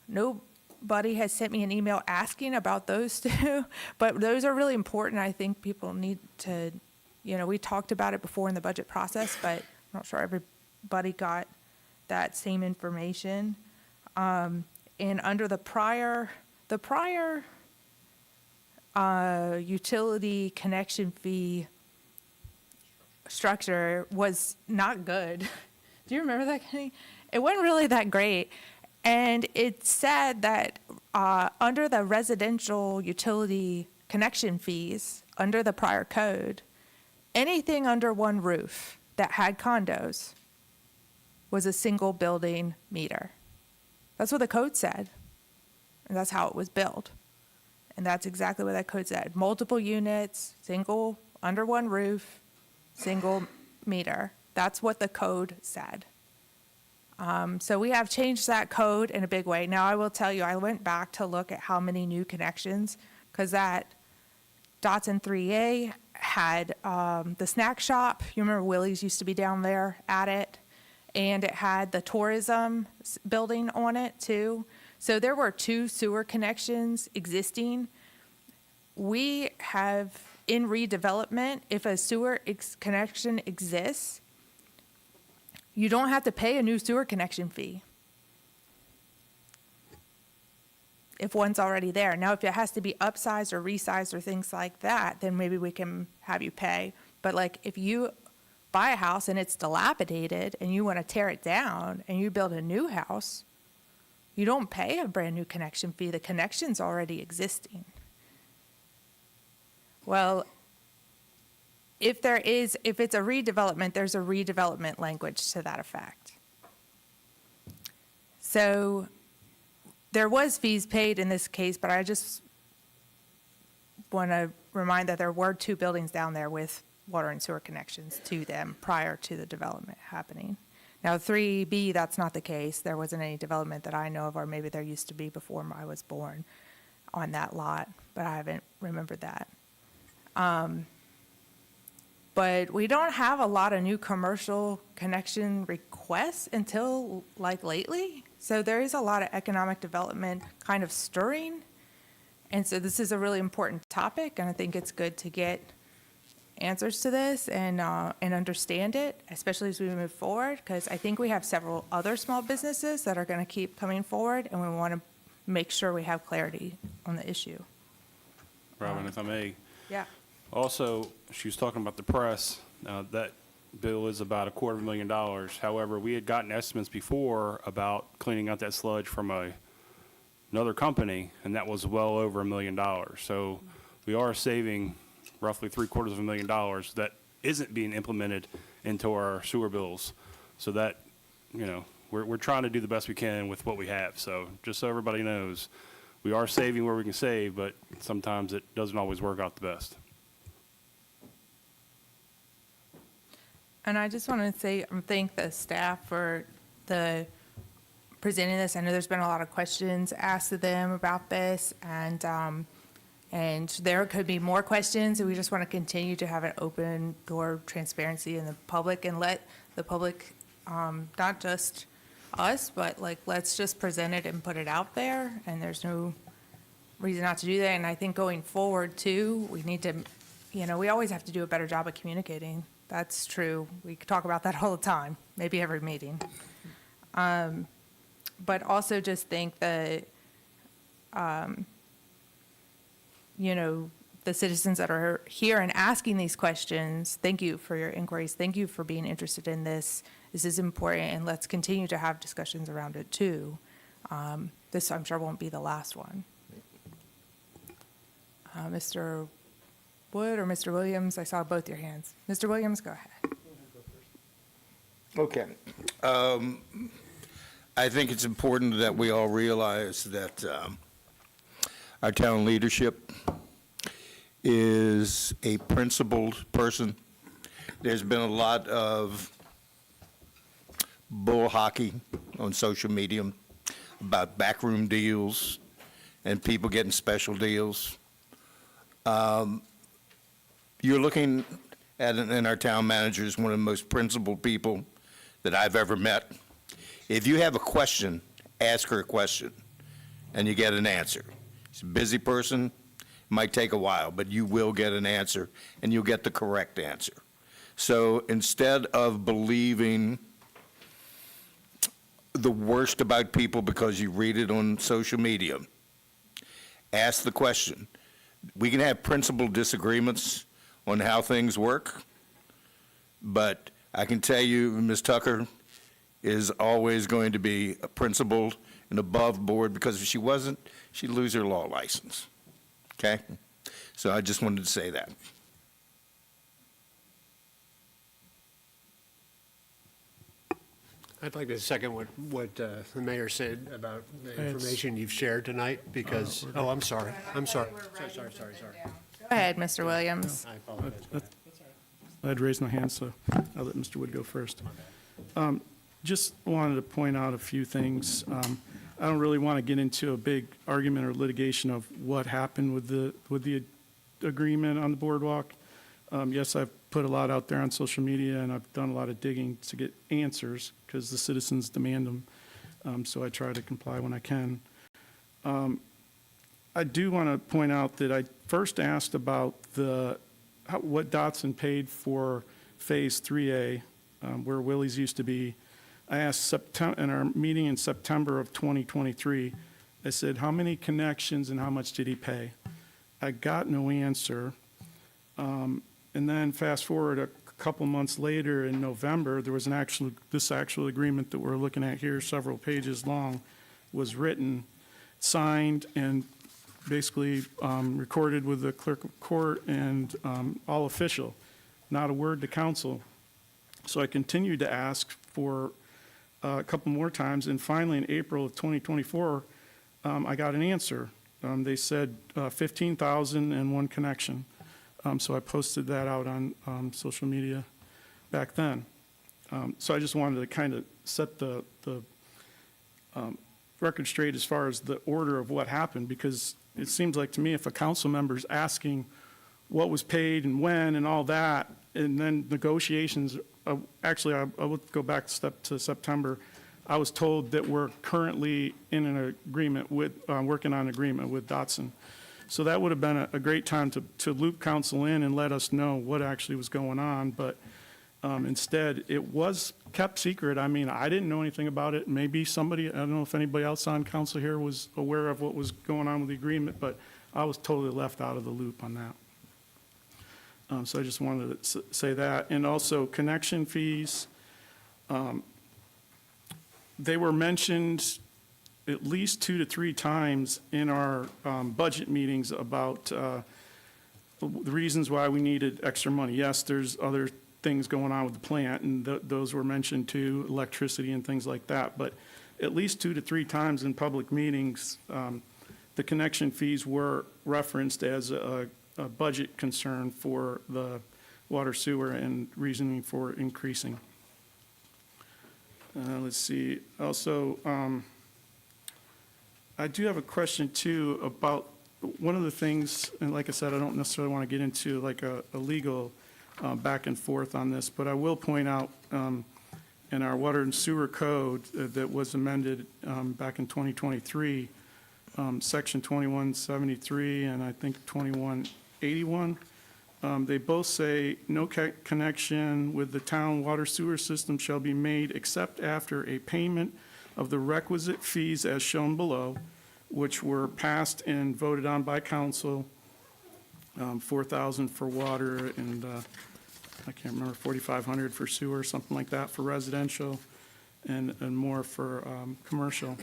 nobody has sent me an email asking about those two, but those are really important. I think people need to, we talked about it before in the budget process, but I'm not sure everybody got that same information. And under the prior utility connection fee structure was not good. Do you remember that, Kenny? It wasn't really that great. And it said that under the residential utility connection fees, under the prior code, anything under one roof that had condos was a single building meter. That's what the code said. And that's how it was billed. And that's exactly what that code said. Multiple units, single, under one roof, single meter. That's what the code said. So we have changed that code in a big way. Now, I will tell you, I went back to look at how many new connections, because that Dotson 3A had the snack shop. You remember Willie's used to be down there at it, and it had the tourism building on it too. So there were 2 sewer connections existing. We have, in redevelopment, if a sewer connection exists, you don't have to pay a new sewer connection fee if one's already there. Now, if it has to be upsized or resized or things like that, then maybe we can have you pay. But like if you buy a house and it's dilapidated and you want to tear it down and you build a new house, you don't pay a brand new connection fee. The connection's already existing. Well, if it's a redevelopment, there's a redevelopment language to that effect. So there was fees paid in this case, but I just want to remind that there were 2 buildings down there with water and sewer connections to them prior to the development happening. Now, 3B, that's not the case. There wasn't any development that I know of, or maybe there used to be before I was born on that lot, but I haven't remembered that. But we don't have a lot of new commercial connection requests until like lately. So there is a lot of economic development kind of stirring. And so this is a really important topic, and I think it's good to get answers to this and understand it, especially as we move forward, because I think we have several other small businesses that are going to keep coming forward, and we want to make sure we have clarity on the issue. Robin, if I may. Yeah. Also, she was talking about the press. That bill is about $250,000. However, we had gotten estimates before about cleaning out that sludge from another company, and that was well over $1 million. So we are saving roughly $750,000 that isn't being implemented into our sewer bills. So that, we're trying to do the best we can with what we have. So just so everybody knows, we are saving where we can save, but sometimes it doesn't always work out the best. And I just want to say, thank the staff for the presenting this. I know there's been a lot of questions asked of them about this, and there could be more questions, and we just want to continue to have an open door transparency in the public and let the public, not just us, but like, let's just present it and put it out there, and there's no reason not to do that. And I think going forward too, we need to, we always have to do a better job of communicating. That's true. We could talk about that all the time, maybe every meeting. But also just think that, the citizens that are here and asking these questions, thank you for your inquiries. Thank you for being interested in this. This is important, and let's continue to have discussions around it too. This, I'm sure, won't be the last one. Mr. Wood or Mr. Williams, I saw both your hands. Mr. Williams, go ahead. Okay. I think it's important that we all realize that our town leadership is a principled person. There's been a lot of bull hockey on social media about backroom deals and people getting special deals. You're looking at, and our town manager is one of the most principled people that I've ever met. If you have a question, ask her a question, and you get an answer. She's a busy person, it might take a while, but you will get an answer, and you'll get the correct answer. So instead of believing the worst about people because you read it on social media, ask the question. We can have principled disagreements on how things work, but I can tell you, Ms. Tucker is always going to be principled and above board, because if she wasn't, she'd lose her law license. Okay? So I just wanted to say that. I'd like to second what the mayor said about the information you've shared tonight, because, oh, I'm sorry. Sorry. Go ahead, Mr. Williams. I apologize. I'd raised my hand, so I'll let Mr. Wood go first. Just wanted to point out a few things. I don't really want to get into a big argument or litigation of what happened with the agreement on the boardwalk. Yes, I've put a lot out there on social media, and I've done a lot of digging to get answers because the citizens demand them. So I try to comply when I can. I do want to point out that I first asked about what Dotson paid for Phase 3A, where Willie's used to be. I asked in our meeting in September of 2023, I said, how many connections and how much did he pay? I got no answer. And then fast forward a couple months later in November, there was this actual agreement that we're looking at here, several pages long, was written, signed, and basically recorded with the clerk of court and all official, not a word to council. So I continued to ask for a couple more times, and finally in April of 2024, I got an answer. They said 15,000 and one connection. So I posted that out on social media back then. So I just wanted to kind of set the record straight as far as the order of what happened, because it seems like to me if a council member's asking what was paid and when and all that, and then negotiations, actually I would go back to September, I was told that we're currently in an agreement with, working on an agreement with Dotson. So that would have been a great time to loop council in and let us know what actually was going on, but instead it was kept secret. I mean, I didn't know anything about it. Maybe somebody, I don't know if anybody else on council here was aware of what was going on with the agreement, but I was totally left out of the loop on that. So I just wanted to say that. And also connection fees, they were mentioned at least 2 to 3 times in our budget meetings about the reasons why we needed extra money. Yes, there's other things going on with the plant, and those were mentioned too, electricity and things like that. But at least 2 to 3 times in public meetings, the connection fees were referenced as a budget concern for the water sewer and reasoning for increasing. Let's see, also, I do have a question too about one of the things, and like I said, I don't necessarily want to get into like a legal back and forth on this, but I will point out in our water and sewer code that was amended back in 2023, section 2173 and I think 2181, they both say, no connection with the town water sewer system shall be made except after a payment of the requisite fees as shown below, which were passed and voted on by council, 4,000 for water and, I can't remember, 4,500 for sewer, something like that for residential, and more for commercial.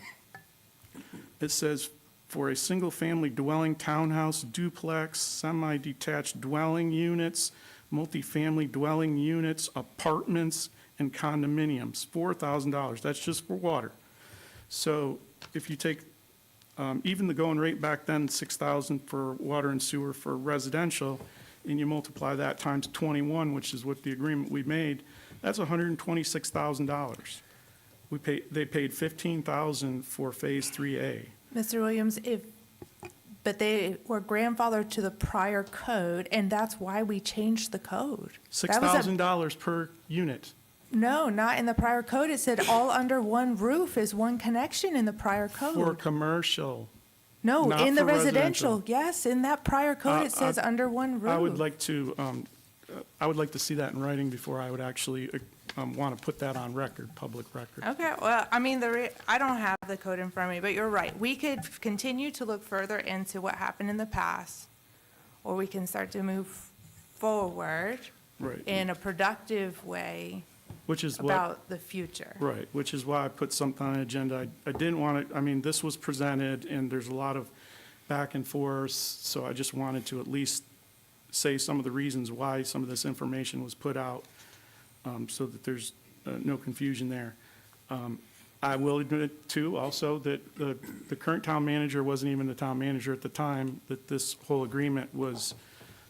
It says, for a single-family dwelling, townhouse, duplex, semi-detached dwelling units, multifamily dwelling units, apartments, and condominiums, $4,000. That's just for water. So if you take even the going rate back then, 6,000 for water and sewer for residential, and you multiply that times 21, which is what the agreement we made, that's $126,000. They paid $15,000 for Phase 3A. Mr. Williams, but they were grandfathered to the prior code, and that's why we changed the code. That was a- $6,000 per unit. No, not in the prior code. It said all under one roof is one connection in the prior For code. commercial. No, not in the for residential, yes, in that prior code, Uh, it says under one roof. I would like to see that in writing before I would actually want to put that on record, public record. Okay, well, I mean, I don't have the code in front of me, but you're right. We could continue to look further into what happened in the past, or we can start to move forward Right. in a productive way Which is what, about the future. right, which is why I put something on the agenda. I didn't want to, I mean, this was presented, and there's a lot of back and forth, so I just wanted to at least say some of the reasons why some of this information was put out, so that there's no confusion there. I will admit, too, also, that the current town manager wasn't even the town manager at the time that this whole agreement was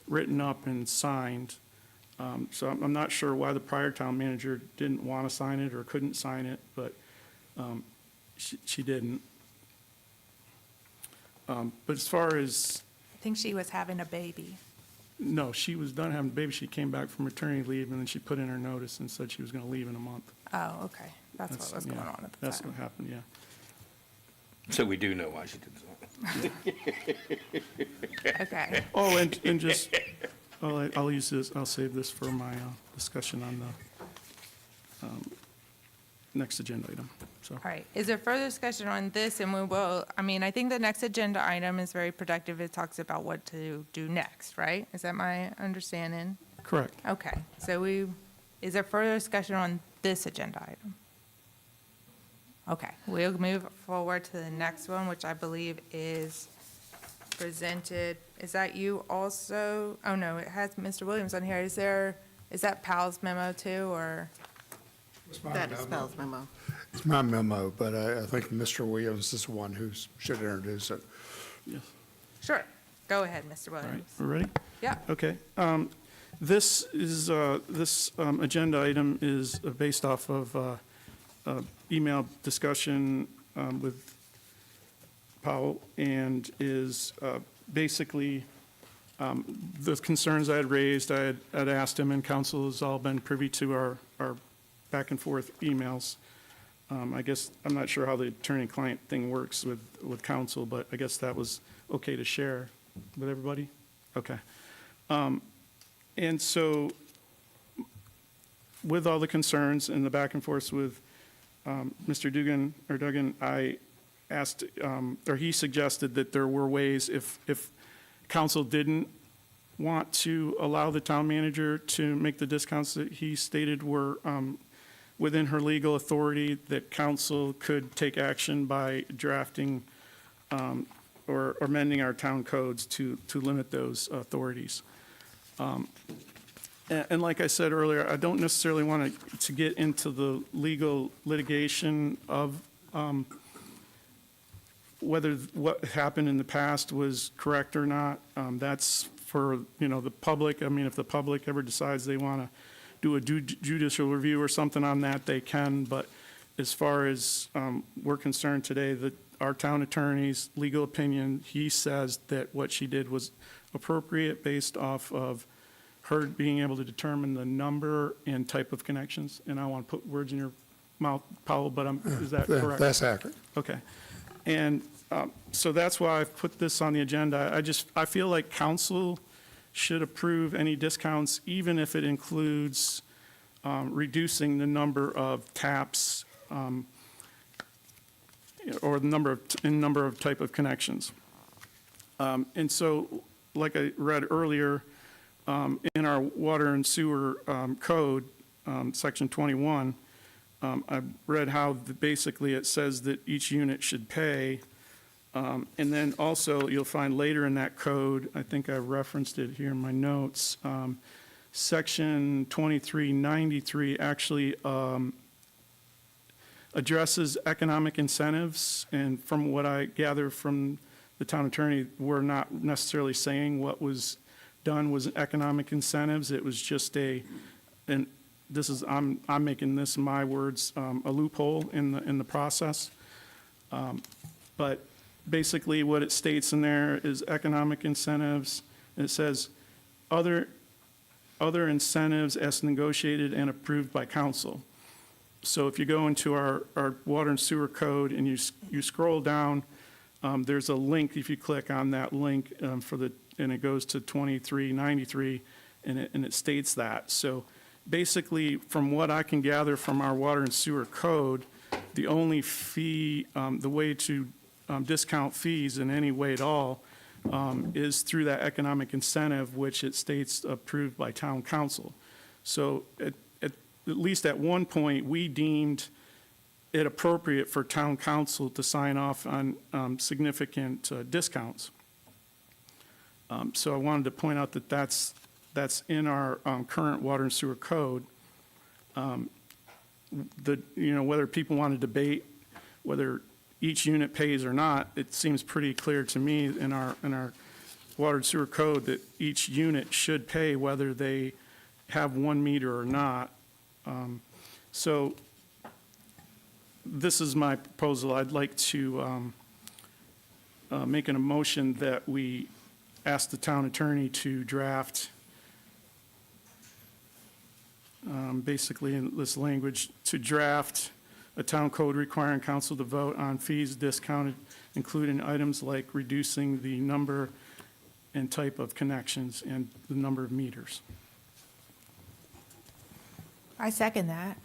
written up and signed. So I'm not sure why the prior town manager didn't want to sign it or couldn't sign it, but she didn't. But as far as, I think she was having a baby. no, she was done having a baby. She came back from maternity leave, and then she put in her notice and said she was going to leave in a month. Oh, okay. That's what was going yeah, on at the That's what time. happened, yeah. So we do know why she did so. Okay. Oh, and just, I'll use this, I'll save this for my discussion on the next agenda item, so. All right. Is there further discussion on this? And we will, I mean, I think the next agenda item is very productive. It talks about what to do next, right? Is that my understanding? Correct. Okay. So is there further discussion on this agenda item? Okay. We'll move forward to the next one, which I believe is presented. Is that you also? Oh, no, it has Mr. Williams on here. Is that Powell's memo too, or? That is Bell's memo. It's my memo, but I think Mr. Williams is the one who should introduce it. Yes. Sure. Go ahead, Mr. All right, Williams. we're ready? Yeah. Okay. This is, this agenda item is based off of email discussion with Powell, and is basically the concerns I had raised. I had asked him, and council has all been privy to our back and forth emails. I guess, I'm not sure how the attorney-client thing works with council, but I guess that was okay to share with everybody? Okay. And so, with all the concerns and the back and forth with Mr. Duggan, I asked, or he suggested that there were ways, if council didn't want to allow the town manager to make the discounts that he stated were within her legal authority, that council could take action by drafting or amending our town codes to limit those authorities. And like I said earlier, I don't necessarily want to get into the legal litigation of whether what happened in the past was correct or not. That's for, the public. I mean, if the public ever decides they want to do a judicial review or something on that, they can. But as far as we're concerned today, our town attorney's legal opinion, he says that what she did was appropriate based off of her being able to determine the number and type of connections. And I want to put words in your mouth, Powell, but is that correct? That's accurate. Okay. And so that's why I've put this on the agenda. I feel like council should approve any discounts, even if it includes reducing the number of taps or the number of type of connections. And so, like I read earlier, in our water and sewer code, section 21, I read how basically it says that each unit should pay. And then also, you'll find later in that code, I think I referenced it here in my notes, section 2393 actually addresses economic incentives. And from what I gather from the town attorney, we're not necessarily saying what was done was economic incentives. It was just and this is, I'm making this in my words, a loophole in the process. But basically what it states in there is economic incentives. And it says other incentives as negotiated and approved by council. So if you go into our water and sewer code and you scroll down, there's a link. If you click on that link and it goes to 2393 and it states that. So basically, from what I can gather from our water and sewer code, the only fee, the way to discount fees in any way at all is through that economic incentive, which it states approved by town council. So at least at one point, we deemed it appropriate for town council to sign off on significant discounts. So I wanted to point out that that's in our current water and sewer code. Whether people want to debate whether each unit pays or not, it seems pretty clear to me in our water and sewer code that each unit should pay whether they have 1 meter or not. So this is my proposal. I'd like to make a motion that we ask the town attorney to draft basically in this language, to draft a town code requiring council to vote on fees discounted, including items like reducing the number and type of connections and the number of meters. I second that.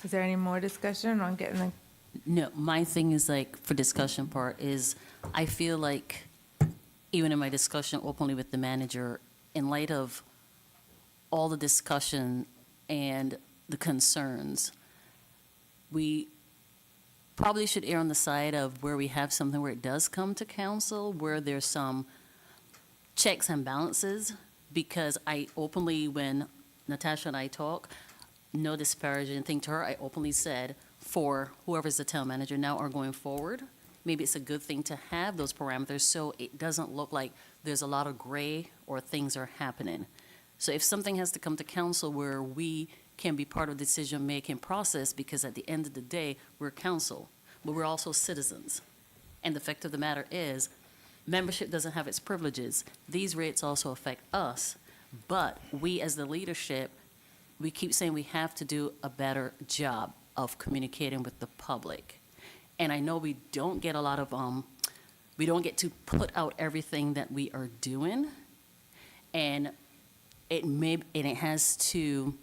Is there any more discussion on getting the, No, my thing is like, for discussion part is, I feel like, even in my discussion openly with the manager, in light of all the discussion and the concerns, we probably should err on the side of where we have something where it does come to council, where there's some checks and balances, because I openly, when Natasha and I talk, no disparaging thing to her, I openly said, for whoever's the town manager now or going forward, maybe it's a good thing to have those parameters so it doesn't look like there's a lot of gray or things are happening. So if something has to come to council where we can be part of the decision-making process, because at the end of the day, we're council, but we're also citizens. And the fact of the matter is, membership doesn't have its privileges. These rates also affect us, but we as the leadership, we keep saying we have to do a better job of communicating with the public. And I know we don't get a lot of, we don't get to put out everything that we are doing. And it has to,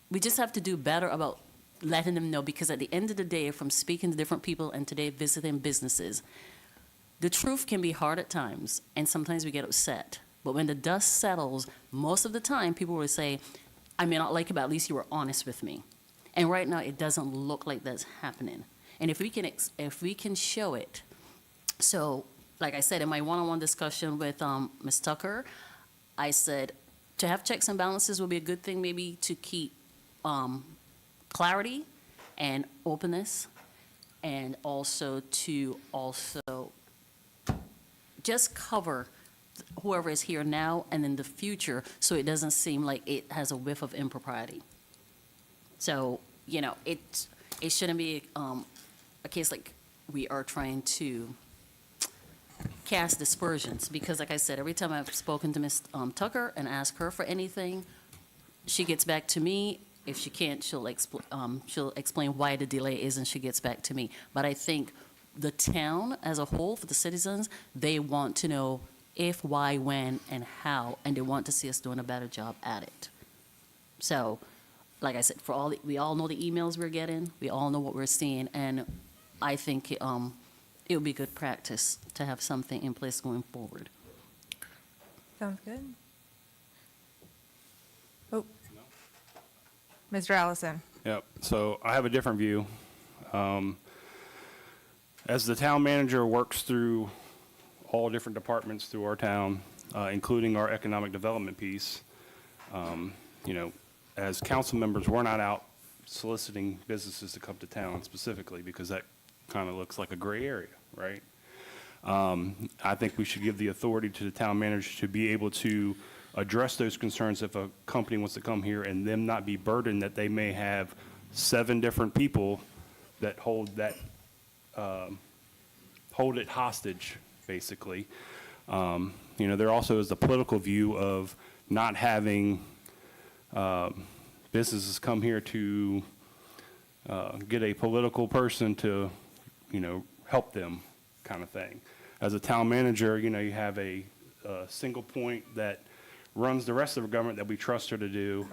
we just have to do better about letting them know, because at the end of the day, from speaking to different people and today visiting businesses, the truth can be hard at times, and sometimes we get upset. But when the dust settles, most of the time, people will say, I may not like it, but at least you were honest with me. And right now, it doesn't look like that's happening. And if we can show it, so like I said in my one-on-one discussion with Ms. Tucker, I said to have checks and balances would be a good thing, maybe to keep clarity and openness, and also to just cover whoever is here now and in the future, so it doesn't seem like it has a whiff of impropriety. So, you know, it shouldn't be a case like we are trying to cast dispersions, because like I said, every time I've spoken to Ms. Tucker and asked her for anything, she gets back to me. If she can't, she'll explain why the delay is, and she gets back to me. But I think the town as a whole, for the citizens, they want to know if, why, when, and how, and they want to see us doing a better job at it. So, like I said, we all know the emails we're getting, we all know what we're seeing, and I think it would be good practice to have something in place going forward. Sounds good. Oh. Mr. Allison. Yep, so I have a different view. As the town manager works through all different departments through our town, including our economic development piece, you know, as council members, we're not out soliciting businesses to come to town specifically, because that kind of looks like a gray area, right? I think we should give the authority to the town manager to be able to address those concerns if a company wants to come here, and them not be burdened that they may have 7 different people that hold it hostage, basically. You know, there also is the political view of not having businesses come here to get a political person to, you know, help them, kind of thing. As a town manager, you know, you have a single point that runs the rest of the government that we trust her to do.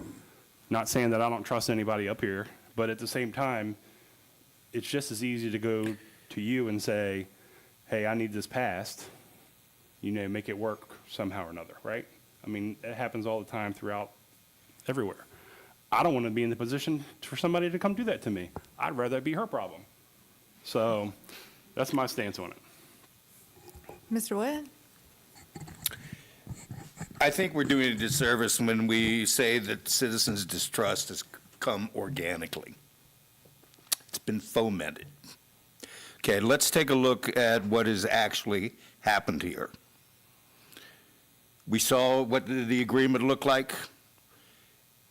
Not saying that I don't trust anybody up here, but at the same time, it's just as easy to go to you and say, hey, I need this passed, you know, make it work somehow or another, right? I mean, it happens all the time throughout everywhere. I don't want to be in the position for somebody to come do that to me. I'd rather it be her problem. So that's my stance on it. Mr. Wood? I think we're doing a disservice when we say that citizens' distrust has come organically. It's been fomented. Okay, let's take a look at what has actually happened here. We saw what the agreement looked like.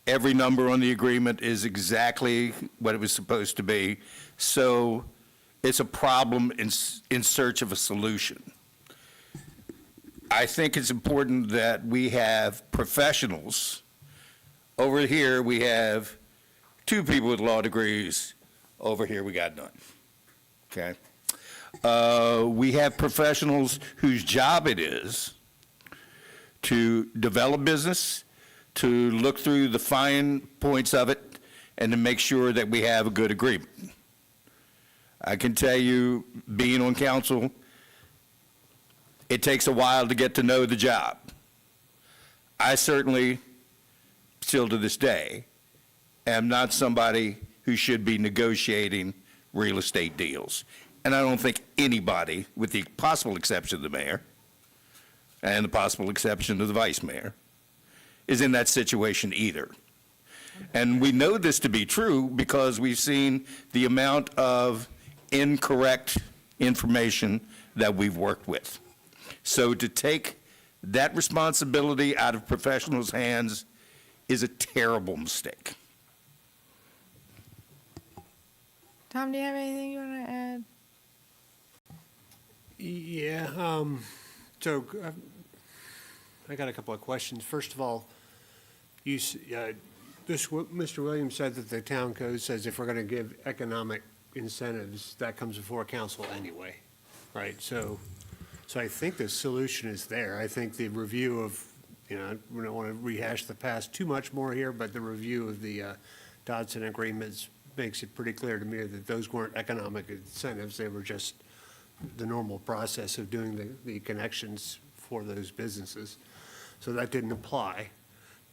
Every number on the agreement is exactly what it was supposed to be. So it's a problem in search of a solution. I think it's important that we have professionals. Over here, we have 2 people with law degrees. Over here, we got none. Okay? We have professionals whose job it is to develop business, to look through the fine points of it, and to make sure that we have a good agreement. I can tell you, being on council, it takes a while to get to know the job. I certainly, still to this day, am not somebody who should be negotiating real estate deals. And I don't think anybody, with the possible exception of the mayor, and the possible exception of the vice mayor, is in that situation either. And we know this to be true because we've seen the amount of incorrect information that we've worked with. So to take that responsibility out of professionals' hands is a terrible mistake. Tom, do you have anything you want to add? Yeah, so I got a couple of questions. First of all, Mr. Williams said that the town code says if we're going to give economic incentives, that comes before council anyway, right? So I think the solution is there. I think the review of, you know, we don't want to rehash the past too much more here, but the review of the Dodson agreements makes it pretty clear to me that those weren't economic incentives. They were just the normal process of doing the connections for those businesses. So that didn't apply.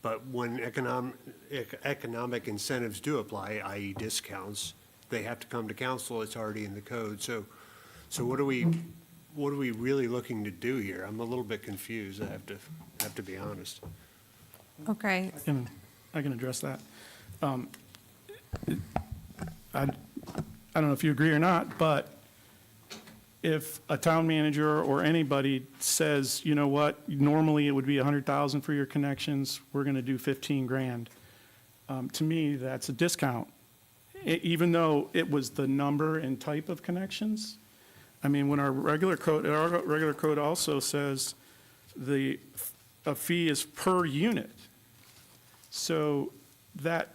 But when economic incentives do apply, i.e. discounts, they have to come to council. It's already in the code. So what are we really looking to do here? I'm a little bit confused. I have to be honest. Okay. I can address that. I don't know if you agree or not, but if a town manager or anybody says, you know what, normally it would be 100,000 for your connections, we're going to do 15 grand. To me, that's a discount, even though it was the number and type of connections. I mean, when our regular code also says a fee is per unit. So that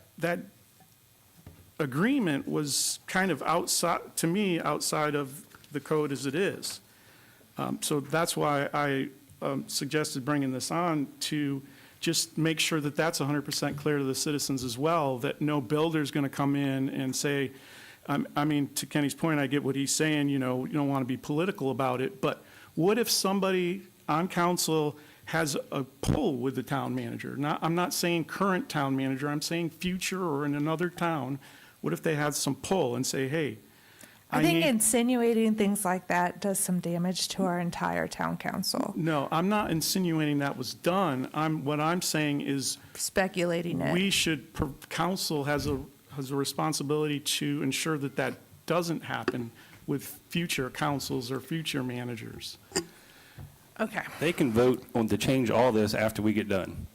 agreement was kind of outside, to me, outside of the code as it is. So that's why I suggested bringing this on, to just make sure that that's 100% clear to the citizens as well, that no builder's going to come in and say, I mean, to Kenny's point, I get what he's saying, you know, you don't want to be political about it, but what if somebody on council has a pull with the town manager? I'm not saying current town manager, I'm saying future or in another town. What if they had some pull and say, hey, I think need- insinuating things like that does some damage to our entire town council. No, I'm not insinuating that was done. What I'm saying is Speculating it. we should, council has a responsibility to ensure that that doesn't happen with future councils or future managers. Okay. They can vote on to change all this after we get done.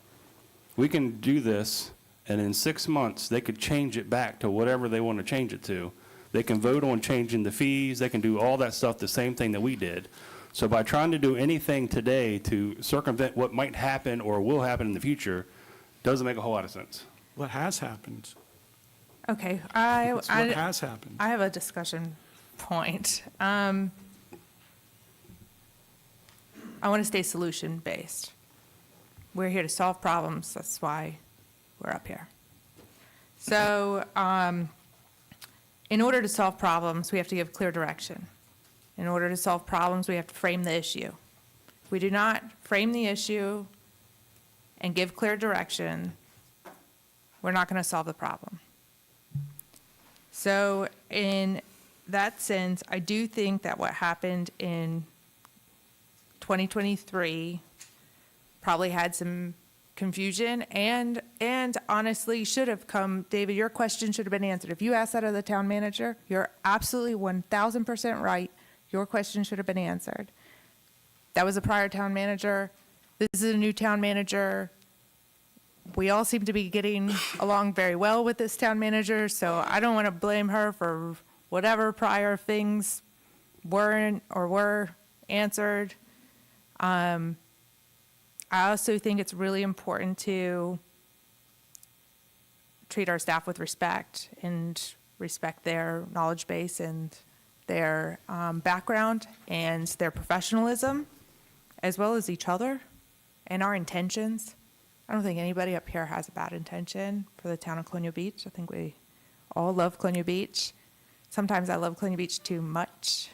We can do this, and in 6 months, they could change it back to whatever they want to change it to. They can vote on changing the fees, they can do all that stuff, the same thing that we did. So by trying to do anything today to circumvent what might happen or will happen in the future, doesn't make a whole lot of sense. What has happened? Okay. That's what has happened. I have a discussion point. I want to stay solution-based. We're here to solve problems. That's why we're up here. So, in order to solve problems, we have to give clear direction. In order to solve problems, we have to frame the issue. If we do not frame the issue and give clear direction, we're not going to solve the problem. So in that sense, I do think that what happened in 2023 probably had some confusion and honestly should have come, David, your question should have been answered. If you asked that of the town manager, you're absolutely 1,000% right. Your question should have been answered. That was a prior town manager. This is a new town manager. We all seem to be getting along very well with this town manager, so I don't want to blame her for whatever prior things weren't or were answered. I also think it's really important to treat our staff with respect and respect their knowledge base and their background and their professionalism, as well as each other and our intentions. I don't think anybody up here has a bad intention for the town of Colonial Beach. I think we all love Colonial Beach. Sometimes I love Colonial Beach too much.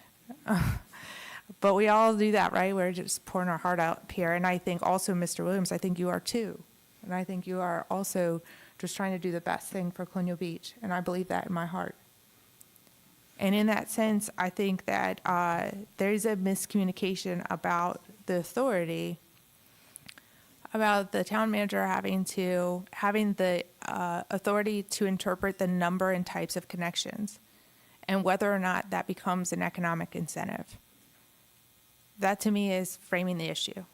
But we all do that, right? We're just pouring our heart out up here. And I think also, Mr. Williams, I think you are too. And I think you are also just trying to do the best thing for Colonial Beach. And I believe that in my heart. And in that sense, I think that there's a miscommunication about the authority, about the town manager having the authority to interpret the number and types of connections, and whether or not that becomes an economic incentive. That to me is framing the issue.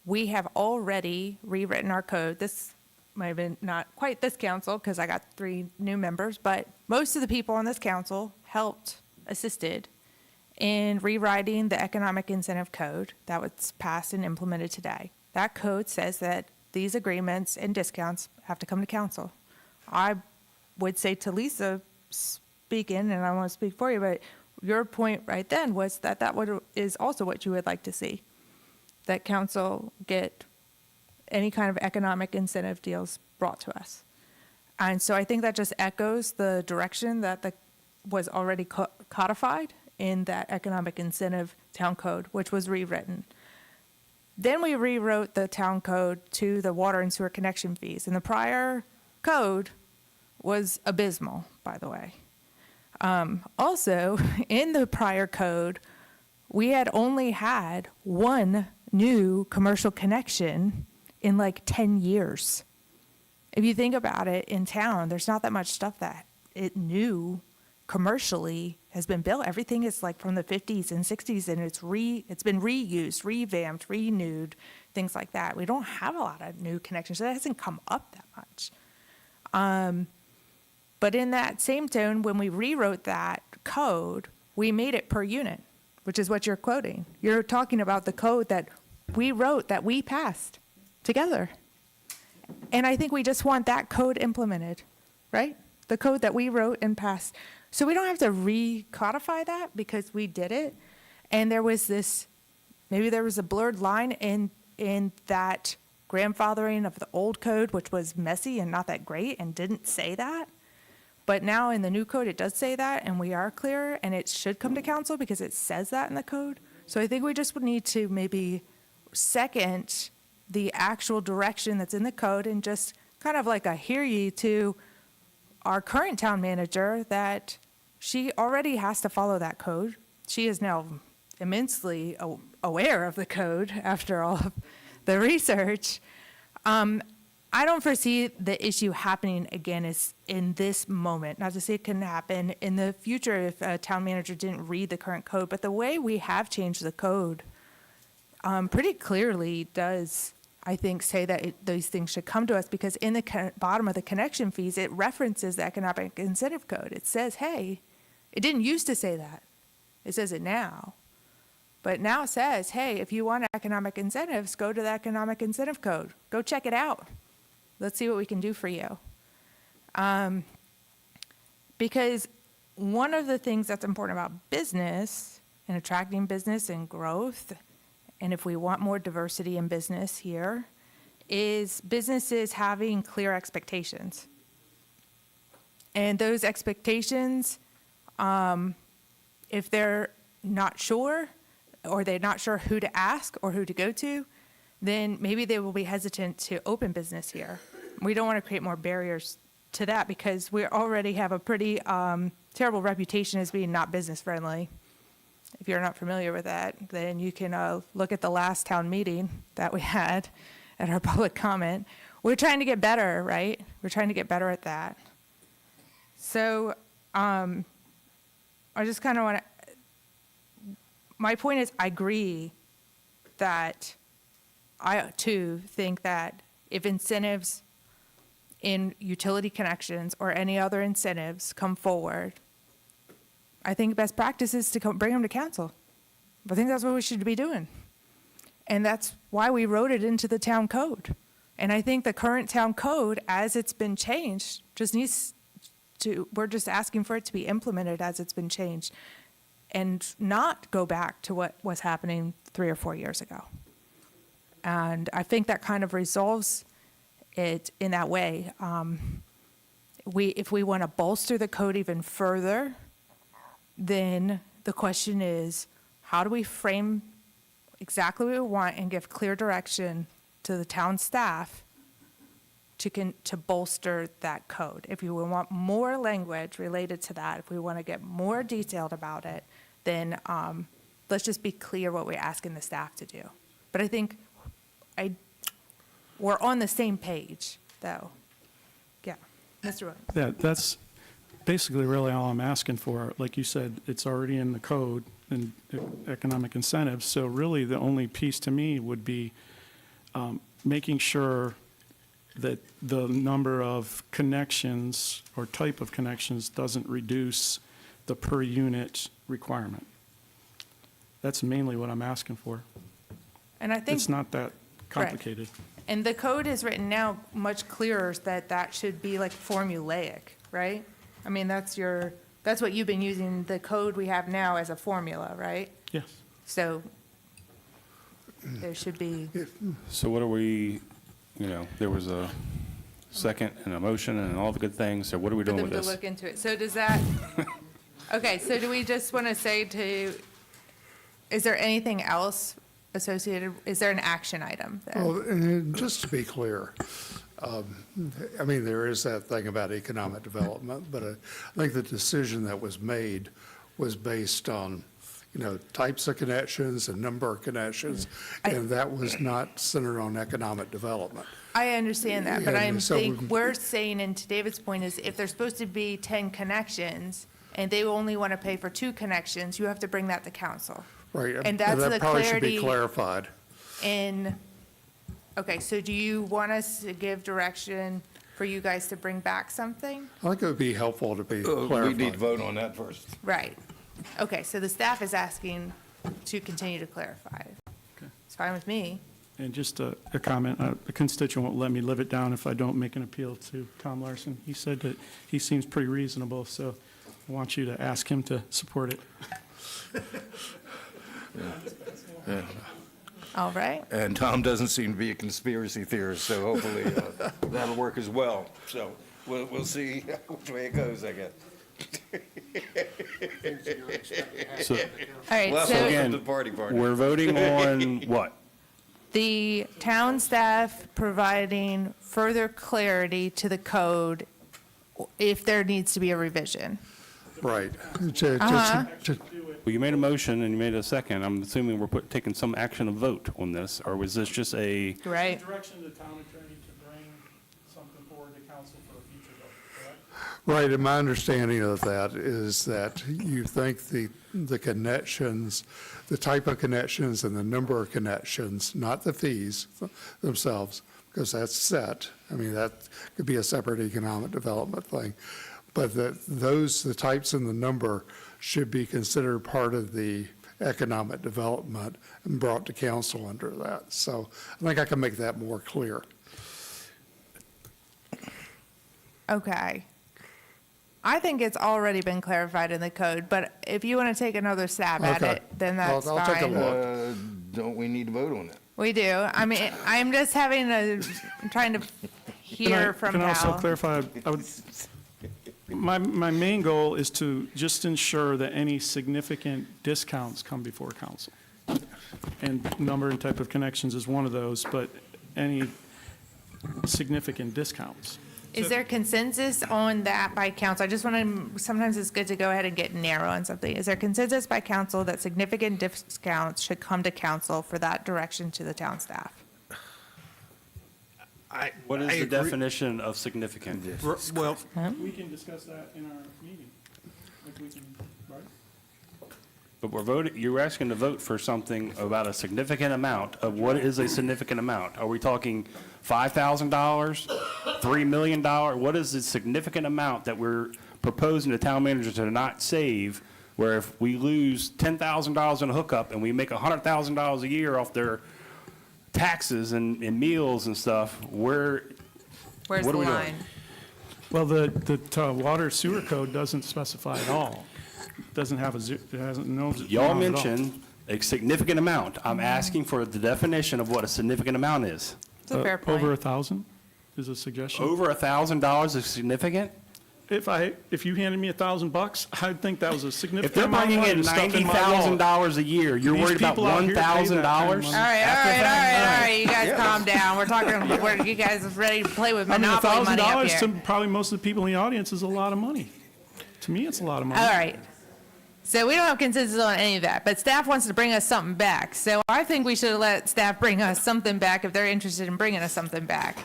We have already rewritten our code. This might have been not quite this council because I got 3 new members, but most of the people on this council assisted in rewriting the economic incentive code that was passed and implemented today. That code says that these agreements and discounts have to come to council. I would say to Lisa speaking, and I want to speak for you, but your point right then was that is also what you would like to see, that council get any kind of economic incentive deals brought to us. And so I think that just echoes the direction that was already codified in that economic incentive town code, which was rewritten. Then we rewrote the town code to the water and sewer connection fees. And the prior code was abysmal, by the way. Also, in the prior code, we had only had 1 new commercial connection in like 10 years. If you think about it, in town, there's not that much stuff that it new commercially has been built. Everything is like from the 50s and 60s, and it's been reused, revamped, renewed, things like that. We don't have a lot of new connections. So that hasn't come up that much. But in that same tone, when we rewrote that code, we made it per unit, which is what you're quoting. You're talking about the code that we wrote, that we passed together. And I think we just want that code implemented, right? The code that we wrote and passed. So we don't have to recodify that because we did it. And there was this, maybe there was a blurred line in that grandfathering of the old code, which was messy and not that great and didn't say that. But now in the new code, it does say that, and we are clear, and it should come to council because it says that in the code. So I think we just would need to maybe second the actual direction that's in the code and just kind of like a hear ye to our current town manager that she already has to follow that code. She is now immensely aware of the code after all of the research. I don't foresee the issue happening again is in this moment. Not to say it couldn't happen in the future if a town manager didn't read the current code, but the way we have changed the code pretty clearly does, I think, say that those things should come to us because in the bottom of the connection fees, it references the economic incentive code. It says, hey, it didn't used to say that. It says it now. But now it says, hey, if you want economic incentives, go to the economic incentive code. Go check it out. Let's see what we can do for you. Because one of the things that's important about business and attracting business and growth, and if we want more diversity in business here, is businesses having clear expectations. And those expectations, if they're not sure, or they're not sure who to ask or who to go to, then maybe they will be hesitant to open business here. We don't want to create more barriers to that because we already have a pretty terrible reputation as being not business friendly. If you're not familiar with that, then you can look at the last town meeting that we had at our public comment. We're trying to get better, right? We're trying to get better at that. So I just kind of want to, my point is I agree that I too think that if incentives in utility connections or any other incentives come forward, I think best practice is to bring them to council. I think that's what we should be doing. And that's why we wrote it into the town code. And I think the current town code, as it's been changed, just needs to, we're just asking for it to be implemented as it's been changed and not go back to what was happening 3 or 4 years ago. And I think that kind of resolves it in that way. If we want to bolster the code even further, then the question is, how do we frame exactly what we want and give clear direction to the town staff to bolster that code? If you want more language related to that, if we want to get more detailed about it, then let's just be clear what we're asking the staff to do. But I think we're on the same page, though. Yeah, Mr. Williams. Yeah, that's basically really all I'm asking for. Like you said, it's already in the code and economic incentives. So really the only piece to me would be making sure that the number of connections or type of connections doesn't reduce the per unit requirement. That's mainly what I'm asking for. And I think It's not that complicated. And the code is written now much clearer that should be like formulaic, right? I mean, that's what you've been using the code we have now as a formula, right? Yes. So there should be, So what are we, there was a second and a motion and all the good things, so what are we for doing them with to this? look into it. So does that, okay, so do we just want to say is there anything else associated, is there an action item there? Well, and just to be clear, I mean, there is that thing about economic development, but I think the decision that was made was based on, types of connections and number of connections, and that was not centered on economic development. I understand that, but Yeah, I so think we're saying, and to David's point, is if there's supposed to be 10 connections, and they only want to pay for 2 connections, you have to bring that to council. Right. And that's the That probably should be clarity clarified. Okay, so do you want us to give direction for you guys to bring back something? I think it would be helpful to be We need to clarified. vote on that first. Right. Okay, so the staff is asking to continue to clarify. It's fine with me. And just a comment, a constituent won't let me live it down if I don't make an appeal to Tom Larson. He said that he seems pretty reasonable, so I want you to ask him to support it. All right. And Tom doesn't seem to be a conspiracy theorist, so hopefully that'll work as well. So we'll see which way it goes, I guess. So All right, Well, so again, the party partner. we're voting on what? the town staff providing further clarity to the code if there needs to be a revision. Right. Well, you made a motion and you made a second. I'm assuming we're taking some action of vote on this, or was this just a, Right. Direction to the town attorney to bring something forward to council for a future vote, correct? Right, and my understanding of that is that you think the connections, the type of connections and the number of connections, not the fees themselves, because that's set. I mean, that could be a separate economic development thing. But that those, the types and the number should be considered part of the economic development and brought to council under that. So I think I can make that more clear. Okay. I think it's already been clarified in the code, but if you want to take another stab at Okay. it, then that's I'll take a fine. look. Don't we need to vote on it? We do. I mean, I'm just I'm trying to hear from Can I also Hal. clarify, my main goal is to just ensure that any significant discounts come before council. And number and type of connections is one of those, but any significant discounts. Is there consensus on that by council? I just want to, sometimes it's good to go ahead and get narrow on something. Is there consensus by council that significant discounts should come to council for that direction to the town staff? what is the definition of significant? Well, We can discuss that in our meeting. If we can, right? But we're voting, you're asking to vote for something about a significant amount of what is a significant amount? Are we talking $5,000, $3 million? What is the significant amount that we're proposing the town manager to not save, where if we lose $10,000 in a hookup and we make $100,000 a year off their taxes and meals and stuff, Where's What the are we doing? line? Well, the water sewer code doesn't specify at all. Doesn't have it hasn't, no. y'all not at all. mentioned a significant amount. I'm asking for the definition of what a significant amount is. It's a fair point. Over 1,000 is a suggestion. Over $1,000 is significant? If you handed me $1,000, I'd think that was a If significant they're amount of bringing money in to stuff in my wallet. $90,000 a year, you're These worried about people out here pay that kind of $1,000? All money. right, you guys calm down. We're talking, you guys are ready to play with I mean, Monopoly money up $1,000 to here. probably most of the people in the audience is a lot of money. To me, it's a lot of money. All right. So we don't have consensus on any of that, but staff wants to bring us something back. So I think we should let staff bring us something back if they're interested in bringing us something back.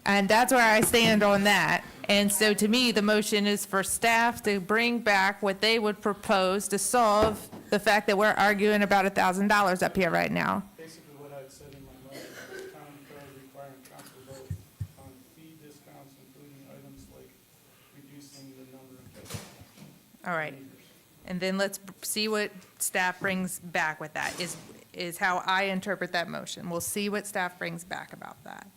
And that's where I stand on that. And so to me, the motion is for staff to bring back what they would propose to solve the fact that we're arguing about $1,000 up here right now. Basically what I said in my letter, town code requiring council vote on fee discounts, including items like reducing the number of. All right. And then let's see what staff brings back with that, is how I interpret that motion. We'll see what staff brings back about that.